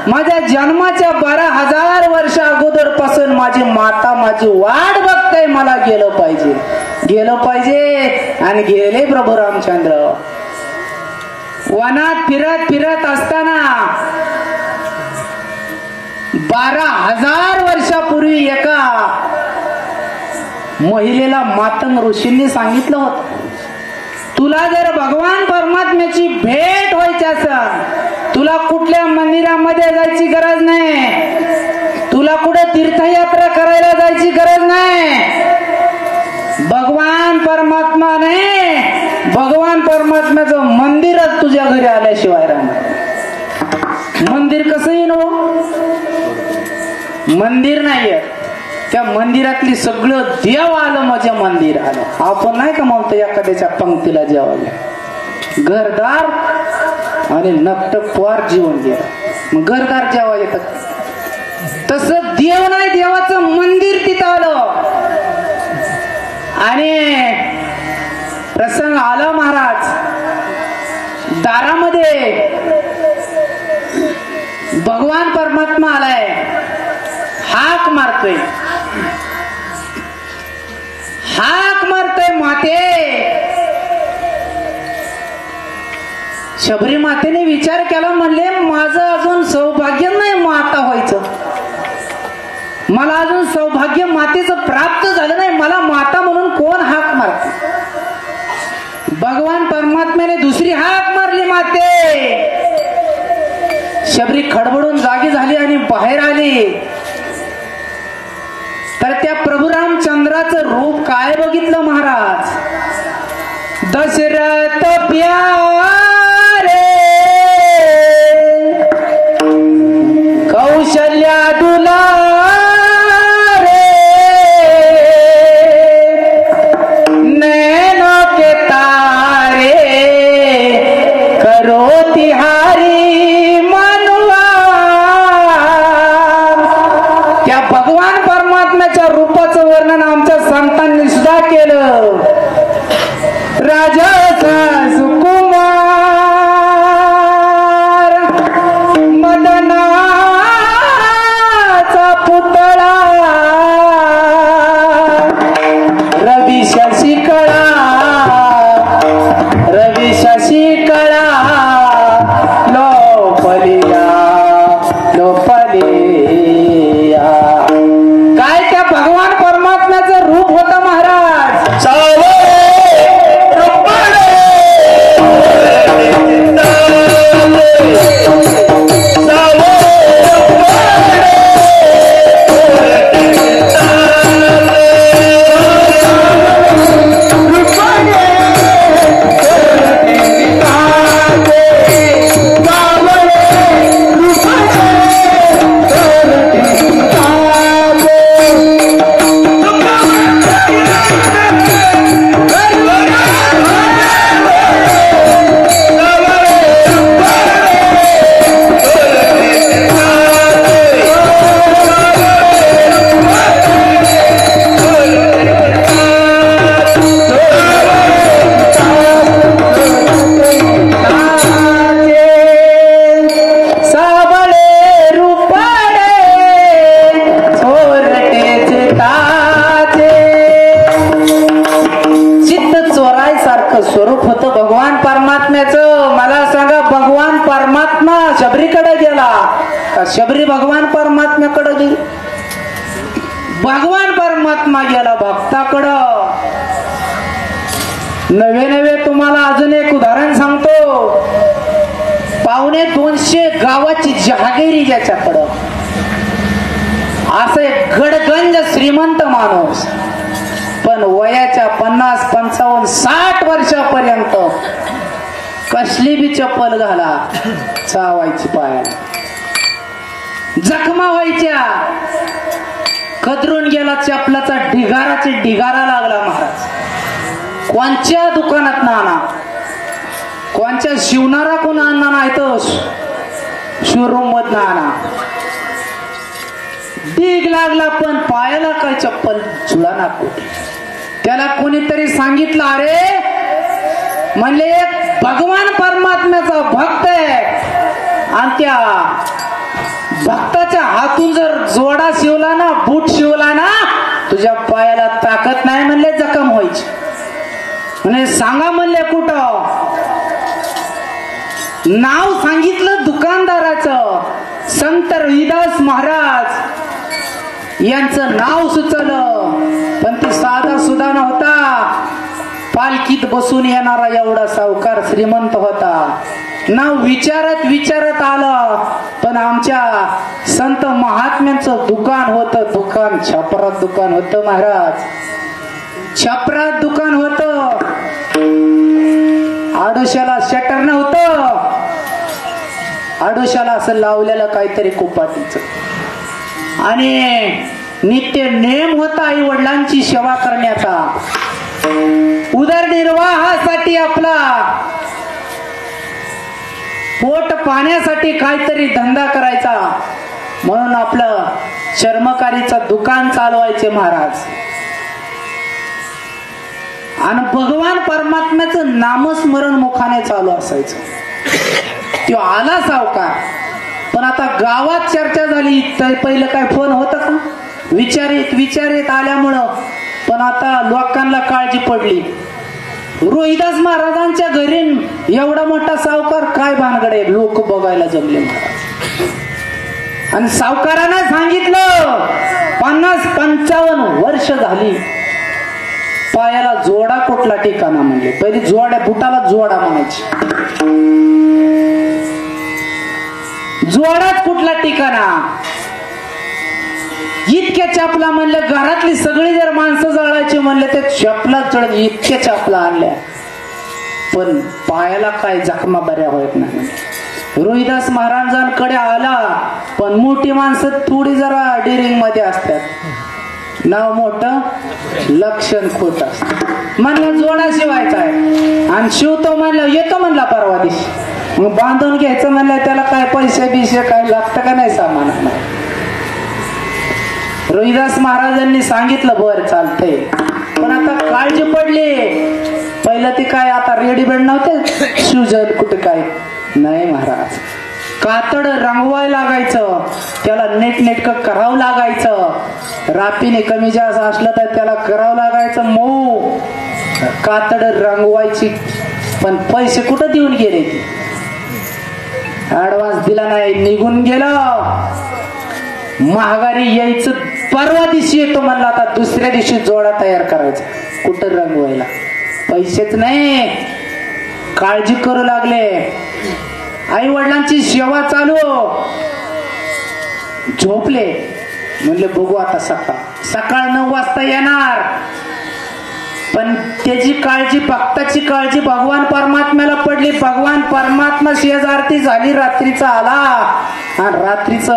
माझ्या जन्माच्या 12,000 वर्ष अगोदर पासून माझी माता माझी वाट बघताय मला गेलं पाहिजे आणि गेले प्रभू रामचंद्र. वनात फिरत असताना 12,000 वर्षापूर्वी एका महिलेला मातंग ऋषींनी सांगितलं होतं तुला जर भगवान परमात्म्याची भेट व्हायची असेल तुला कुठल्या मंदिरामध्ये जायची गरज नाही, तुला कुठे तीर्थयात्रा करायला जायची गरज नाही. भगवान परमात्म्याचं मंदिरच तुझ्या घरी आल्याशिवाय राहणार. मंदिर कसं येईल मंदिर नाहीये, त्या मंदिरातली सगळं देव आलं माझ्या मंदिर आलं. आपण नाही का म्हणतो एखाद्याच्या पंक्तीला जेवायला घरदार आणि नकटकवार जीवन गेलं. मग घरदार जेव्हा येतात तसं देव नाही, देवाचं मंदिर तिथं आलं आणि प्रसंग आला. महाराज दारामध्ये भगवान परमात्मा आलाय, हाक मारतोय, हाक मारतोय, माते. शबरी मातेने विचार केला, म्हणले माझं अजून सौभाग्य नाही माता व्हायचं, मला अजून सौभाग्य मातेचं प्राप्त झालं नाही, मला माता म्हणून कोण हाक मारते. भगवान परमात्म्याने दुसरी हाक मारली, माते. शबरी खडबडून जागी झाली आणि बाहेर आली तर त्या प्रभू रामचंद्राचं रूप काय बघितलं महाराज. दशरथ प्यारे कौशल्या दुलारे नैनों के तारे करो तिहारी मनवा. त्या भगवान परमात्म्याच्या रूपाचं वर्णन आमच्या संतांनी सुद्धा केलं. राजा सुकुमार मदनाचा पुतळा रवी शशिकळा, रवी शशिकळा लोपलिया, लोपलिया. काय त्या भगवान परमात्म्याचं रूप होतं महाराज. स्वरूप होतं भगवान परमात्म्याचं. मला सांगा, भगवान परमात्मा शबरीकडे गेला का शबरी भगवान परमात्म्याकडे गेली? भगवान परमात्मा गेला भक्ताकडं. नवे नवे तुम्हाला अजून एक उदाहरण सांगतो. 250 गावाची जहागिरी ज्याच्याकडं, असं एक गडगंज श्रीमंत माणूस, पण वयाच्या 50, 55, 60 वर्षापर्यंत कसली बी चप्पल घाला चावायची, पायाला जखमा व्हायच्या. कदरून गेला, चपलाचा ढिगारा लागला महाराज. कोणच्या दुकानात आणा, कोणच्या शिवणारा कोण आणणार नाही तर शोरूम मधनं आणा. डीग लागला पण पायाला काय चप्पल जुळा ना कुठे. त्याला कोणीतरी सांगितलं, अरे म्हणले भगवान परमात्म्याचा भक्त आहे आणि त्या भक्ताच्या हातून जर जोडा शिवला ना, बूट शिवला ना, तुझ्या पायाला ताकद नाही म्हणले, जखम व्हायची. म्हणजे सांगा म्हणले कुठं. नाव सांगितलं दुकानदाराचं, संत रविदास महाराज यांचं नाव सुचलं. पण ते साधा सुद्धा नव्हता, पालखीत बसून येणारा एवढा सावकार श्रीमंत होता. नाव विचारत आलं. पण आमच्या संत महात्म्यांचं दुकान होतं, दुकान छपरात दुकान होतं महाराज, छपरात दुकान होतं. आडोशाला शटर नव्हतं, आडोशाला असं लावलेलं काहीतरी कुपाटीचं. आणि नित्य नेम होता आई वडिलांची सेवा करण्याचा. उदरनिर्वाहासाठी आपला पोट पाण्यासाठी काहीतरी धंदा करायचा म्हणून आपलं चर्मकारीचं दुकान चालवायचे महाराज. आणि भगवान परमात्म्याचं नामस्मरण मुखाने चालू असायचं. तो आला सावकार, पण आता गावात चर्चा झाली. तर पहिलं काय फोन होता का? विचारित आल्यामुळं पण आता लोकांना काळजी पडली. रोहिदास महाराजांच्या घरी एवढा मोठा सावकार काय भानगडे, लोक बघायला जमले महाराज. आणि सावकारानं सांगितलं 50-55 वर्ष झाली पायाला जोडा कुठला ठिकाणा म्हणले. पहिली जोड्या बुटाला जोडा म्हणायची, जोडाच कुठला ठिकाणा. इतक्या चपला म्हणलं, घरातली सगळी जर माणसं जळायची म्हणले ते चपला चढ इतक्या चपला आणल्या, पण पायाला काय जखमा बऱ्या होत नाही. रोहिदास महाराजांकडे आला, पण मोठी माणसं थोडी जरा डिरिंग मध्ये असतात. नाव मोठं, लक्षण खोट असत. म्हणलं जोडा शिवायचा आहे, आणि शिवतो म्हणलं येतो म्हणला परवा दिवशी. मग बांधून घ्यायचं म्हणलं त्याला काय पैसे बिशे काय लागतं का नाही सामान. रोहिदास महाराजांनी सांगितलं बर चालतंय, पण आता काळजी पडली. पहिलं ते काय आता रेडीमेड नव्हते शिवजन, कुठे काय नाही महाराज. कातड रंगवाय लागायचं, त्याला नेटनेटकं करावं लागायचं. रापीने कमी जास्त असलं तर त्याला करावं लागायचं मऊ. कातड रंगवायची, पण पैसे कुठं देऊन गेले ते. ऍडव्हान्स दिला नाही, निघून गेलं. महागारी यायचं परवा दिवशी येतो म्हणला, आता दुसऱ्या दिवशी जोडा तयार करायचा. कुठं रंगवायला पैसेच नाही. काळजी करू लागले. आई वडिलांची सेवा चालू. झोपले, म्हणले बघू आता सकाळ 9 वाजता येणार. पण त्याची काळजी, भक्ताची काळजी भगवान परमात्म्याला पडली. भगवान परमात्मा शेजारती झाली, रात्रीचा आला आणि रात्रीच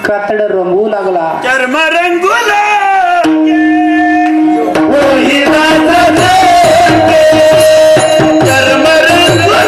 कातड रंगू लागला. चर्म रंगुला चर्म रंगुला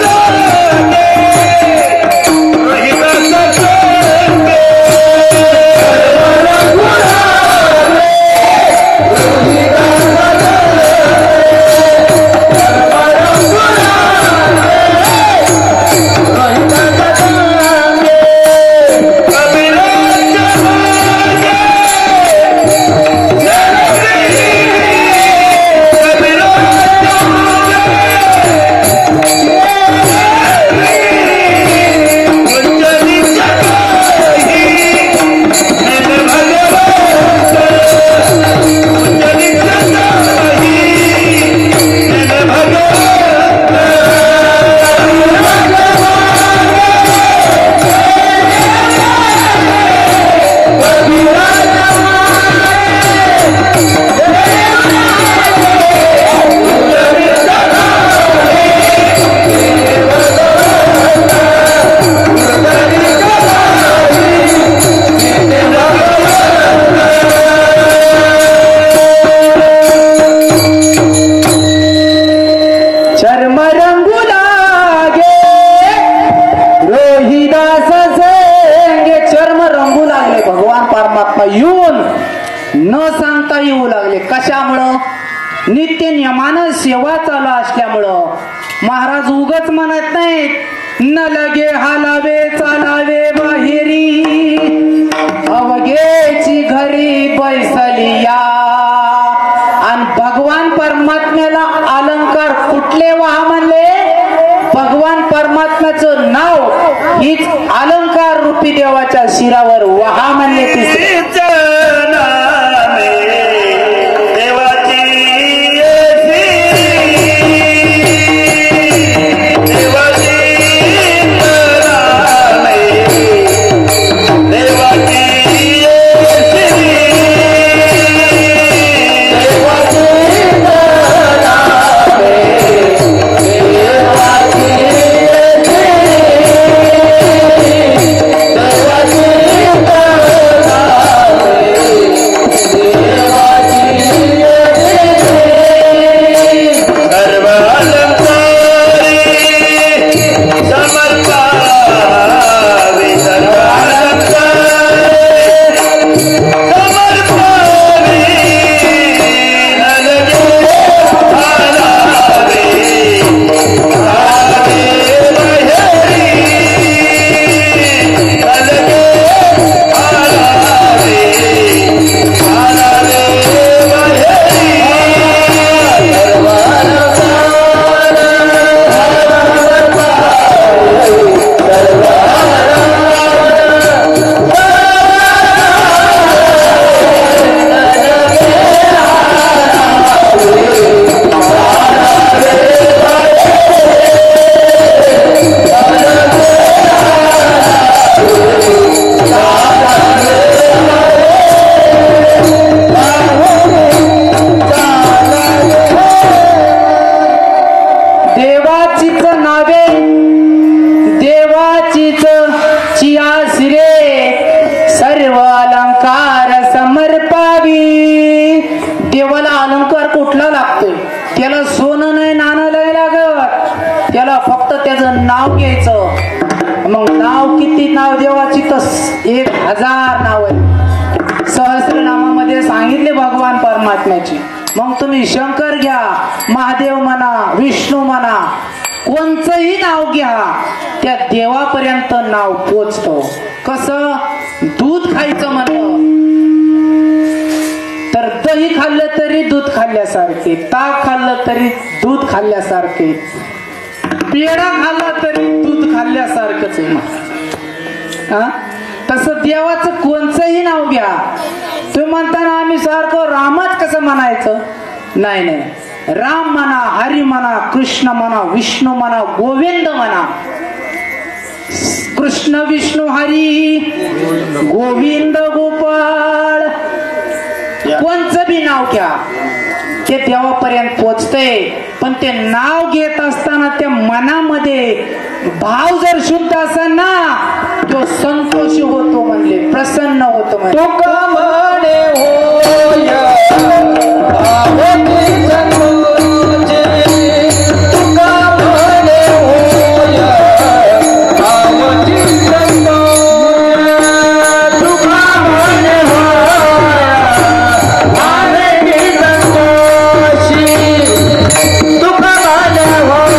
येऊन न सांगता येऊ लागले. कशामुळं? नित्य नियमानं सेवा चालू असल्यामुळं. महाराज उगच म्हणत नाहीत न लगे हालावे चालावे बाहेरी, अवघेची घरी बैसलिया. आणि भगवान परमात्म्याला अलंकार कुठले वाहा म्हणले? भगवान परमात्म्याचं नाव हीच अलंकार रूपी देवाच्या शिरावर वाहा म्हणले. देवाची देवाचीच नावे देवाचीच चिया सिरे सर्व अलंकार समर्पावी. देवाला अलंकार कुठला लागतोय? त्याला सोनं नाही नाणं नाही लागत, त्याला फक्त त्याचं नाव घ्यायचं. मग नाव किती? नाव देवाची तर 1000 नाव आहे. सहस्रनामामध्ये सांगितले भगवान परमात्म्याची. मग तुम्ही शंकर घ्या, महादेव म्हणा, विष्णू म्हणा, कोणचंही नाव घ्या, त्या देवापर्यंत नाव पोचतो. कसं? दूध खायचं म्हणलं तर दही खाल्लं तरी दूध खाल्ल्यासारखे, ताक खाल्लं तरी दूध खाल्ल्यासारखे, पेढा खाल्ला तरी दूध खाल्ल्यासारखंच आहे. तसं देवाचं कोणचंही नाव घ्या. तुम्ही म्हणताना आम्ही सारखं रामच कसं म्हणायचं? नाही नाही, राम म्हणा, हरी म्हणा, कृष्ण म्हणा, विष्णू म्हणा, गोविंद म्हणा. कृष्ण विष्णू हरी गोविंद गोपाळ, कोणचं बी नाव घ्या, ते देवापर्यंत पोचतंय. पण ते नाव घेत असताना त्या मनामध्ये भाव जर शुद्ध असेल ना, तो संतोषी होतो म्हणले, प्रसन्न होतो म्हणले. तुका म्हणे होय भावती संतोषे, तुका म्हणे होय भावती संतोषे, तुका म्हणे होय भावती संतोषी, तुका म्हणे होय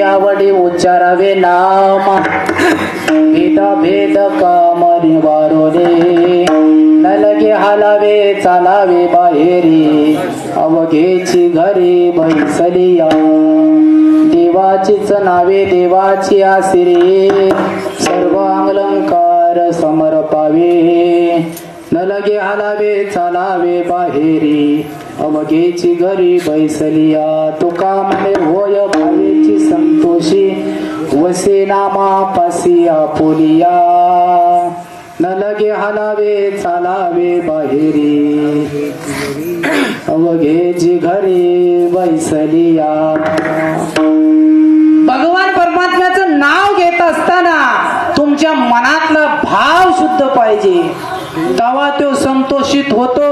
भावती उच्चारावे नाम भेद भेद कामरी वारोले न लगे हालावे चालावे बाहेरी अवघेची घरी बैसलिया देवाचीच नावे देवाची आसिरे सर्व अलंकार समर्पावे न लगे हालावे चालावे बाहेरी अवघेची घरी बैसलिया तुका म्हणे होय भावेची संतोषी वसे नामा पासी आपोलिया न लगे हालावे चालावे बाहेरी अवघेची घरी बैसलिया. भगवान परमात्म्याचं नाव घेत असताना तुमच्या मनातला भाव शुद्ध पाहिजे, तेव्हा तो संतोषित होतो,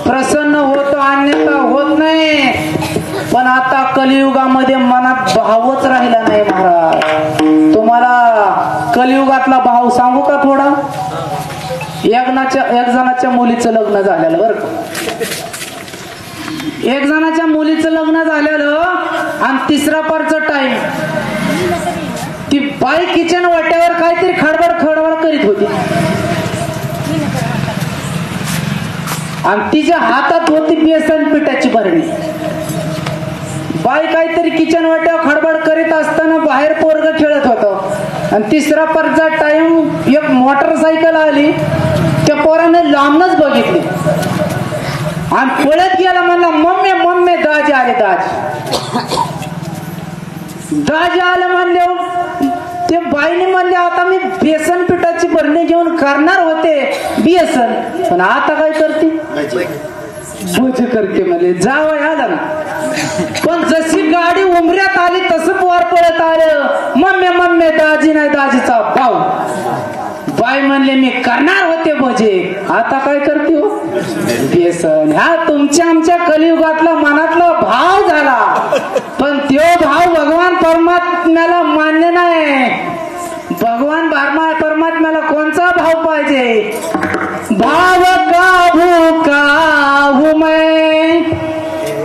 प्रसन्न होतो, अन्यथा होत नाही. पण आता कलियुगामध्ये मनात भावच राहिला नाही महाराज. तुम्हाला कलियुगातला भाव सांगू का थोडा? एक जणाच्या मुलीचं लग्न झालेलं बरं का. एक जणाच्या मुलीचं लग्न झालेलं आणि तिसरा पारचा टाइम ती बाई किचन वाट्यावर काहीतरी खडबड करीत होती आणि तिच्या हातात होती बेसन पिठाची भरणी. बाई काहीतरी किचन वाट्यावर खडबड करीत असताना बाहेर पोरग खेळत होतं आणि तिसरा पारचा टाइम एक मोटरसायकल आली. त्या पोराने लांबनच बघितली आणि पळत गेला. म्हणला मम्मी मम्मी दाजी आले दाजी आलं म्हणले. ते बाईने म्हणले आता मी बेसन पिठाची भरणी घेऊन करणार होते बेसन, पण आता काय करते भोज करते म्हणले. जावं आलं ना. पण जशी गाडी उमऱ्यात आली तसं पोर पळत आलं मम्मी मम्मी दाजी नाही दाजीचा भाऊ. बाई म्हणले मी करणार होते भजे, आता काय करते हो बेसन. हा तुमच्या आमच्या कलियुगातला मनातला भाव झाला, पण तो भाव भगवान परमात्म्याला मान्य नाही. भगवान परमात्म्याला कोणचा भाव पाहिजे? भाव का भूका हूं मैं,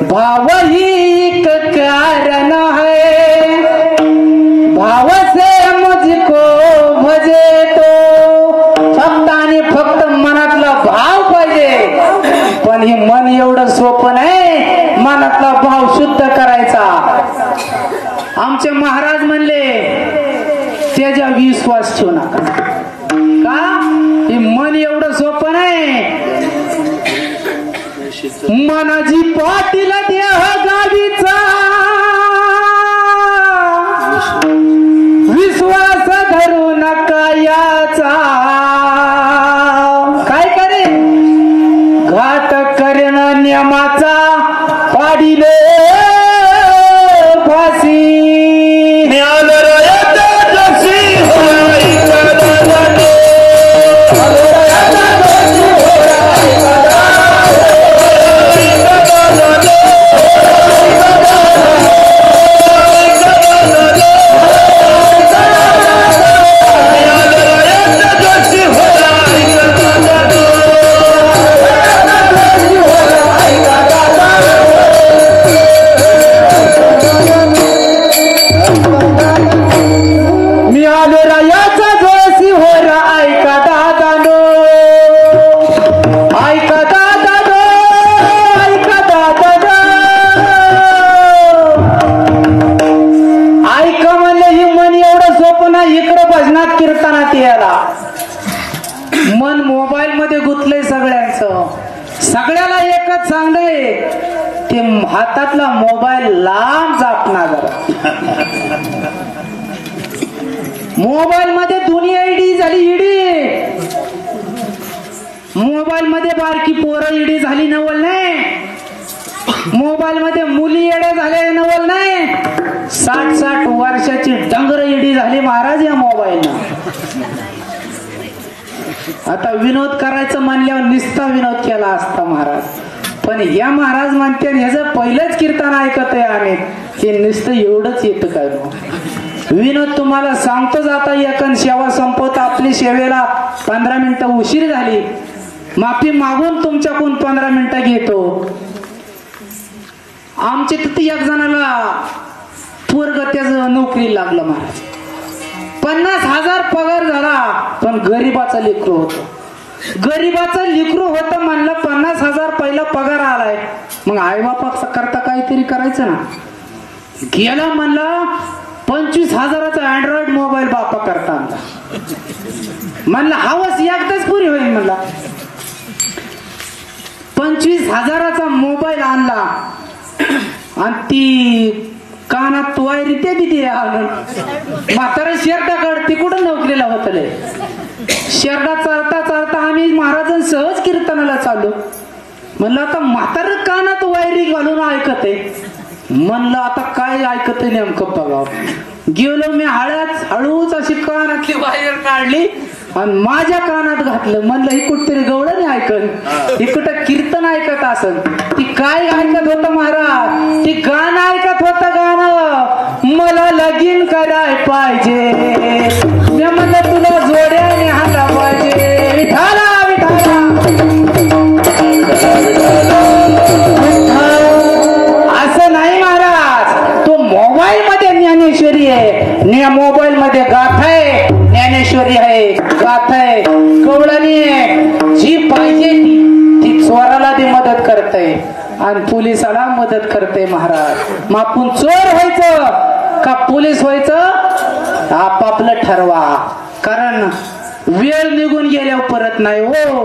भाव ही एक कारण है, भाव से मुझको भजे तो. फक्त आणि फक्त मनातला भाव पाहिजे. पण हे मन एवढं सोपं नाही मनातला भाव शुद्ध करायचा. आमचे महाराज म्हणले त्याच्या विश्वास ठेवू नका. का? हे मन एवढं सोपं नाही. मनाजी पाटील देह गावीचा विश्वास धरू नका याचा. काय करे घात करेन नियमाचा पाडीले फाशी. मन मोबाईल मध्ये गुंतलंय सगळ्यांचं. सगळ्याला एकच सांगलंय ते हातातला मोबाईल लांब जापना जरा. मोबाईल मध्ये दुनिया इडी झाली इडी. मोबाईल मध्ये बारकी पोरं इडी झाली नवल नाही. मोबाईल मध्ये मुली येडे झाले नवल नाही. 60-60 वर्षाची डंगर इडी झाली महाराज या मोबाईलनं. आता विनोद करायचं म्हणल्यावर निस्ता विनोद केला असता महाराज. पण या महाराज म्हणते ह्याचं पहिलंच कीर्तन ऐकत आहे आम्ही. हे नुसतं एवढंच येतं काय? विनोद तुम्हाला सांगतो जाता एकन सेवा संपवता. आपली सेवेला 15 मिनिटं उशीर झाली. माफी मागून तुमच्याकडून 15 मिनिटं घेतो. आमच्या तिथे एक जणाला पोरग त्याचं नोकरी लागलं महाराज. 50,000 पगार झाला, पण गरीबाचं लेकरू होतं. गरीबाचं लेकरू होतं म्हणलं 50,000 पहिला पगार आलाय, मग आई बापा करता काहीतरी करायचं ना. गेला म्हणलं 25,000चा अँड्रॉइड मोबाईल बापा करता आणला. म्हणलं हवस एकदाच पुरी होईल म्हणला. 25,000चा मोबाईल आणला आणि ती कानात वायरी ते बी म्हातारा शेरडाकड ती कुठं नोकरीला होतले. शेरडा चालता चालता आम्ही महाराजां सहज कीर्तनाला चाललो. म्हणलं आता म्हातारा कानात वायरी घालून ऐकत आहे. म्हणलं आता काय ऐकत आहे नेमकं बघावं. गेलो मी हळूच अशी कानातली वायर काढली आणि माझ्या कानात घातलं. म्हणलं ही कुठतरी गवळण ऐकन, इकडं कीर्तन ऐकत असन. ती काय ऐकत होत महाराज? ती गाणं ऐकत होत. गाणं मला लगीन कराय पाहिजे, मी म्हणलं तुला जोड्याने हाता पाहिजे. विठाला विठाला असं नाही महाराज. तो मोबाईल मध्ये ज्ञानेश्वरी आहे, मोबाईल मध्ये गाथा आहे, ज्ञानेश्वरी आहे, गाथा आहे, कवळणी आहे. जी पाहिजे ती चोराला ती मदत करते आणि पोलिसाला मदत करते महाराज. मग आपण चोर व्हायचं का पोलीस व्हायचं आपापलं ठरवा. कारण वेळ निघून गेल्यावर परत नाही हो.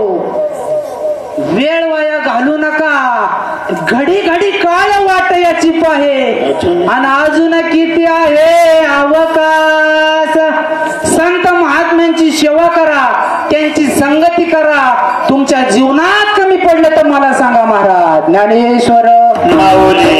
वेळ वाया घालू नका. घडी घडी काय वाट याची पाहे आणि अजून किती आहे अवकाश. संत महात्म्यांची सेवा करा, त्यांची संगती करा. तुमच्या जीवनात कमी पडलं तर मला सांगा महाराज. ज्ञानेश्वर माऊली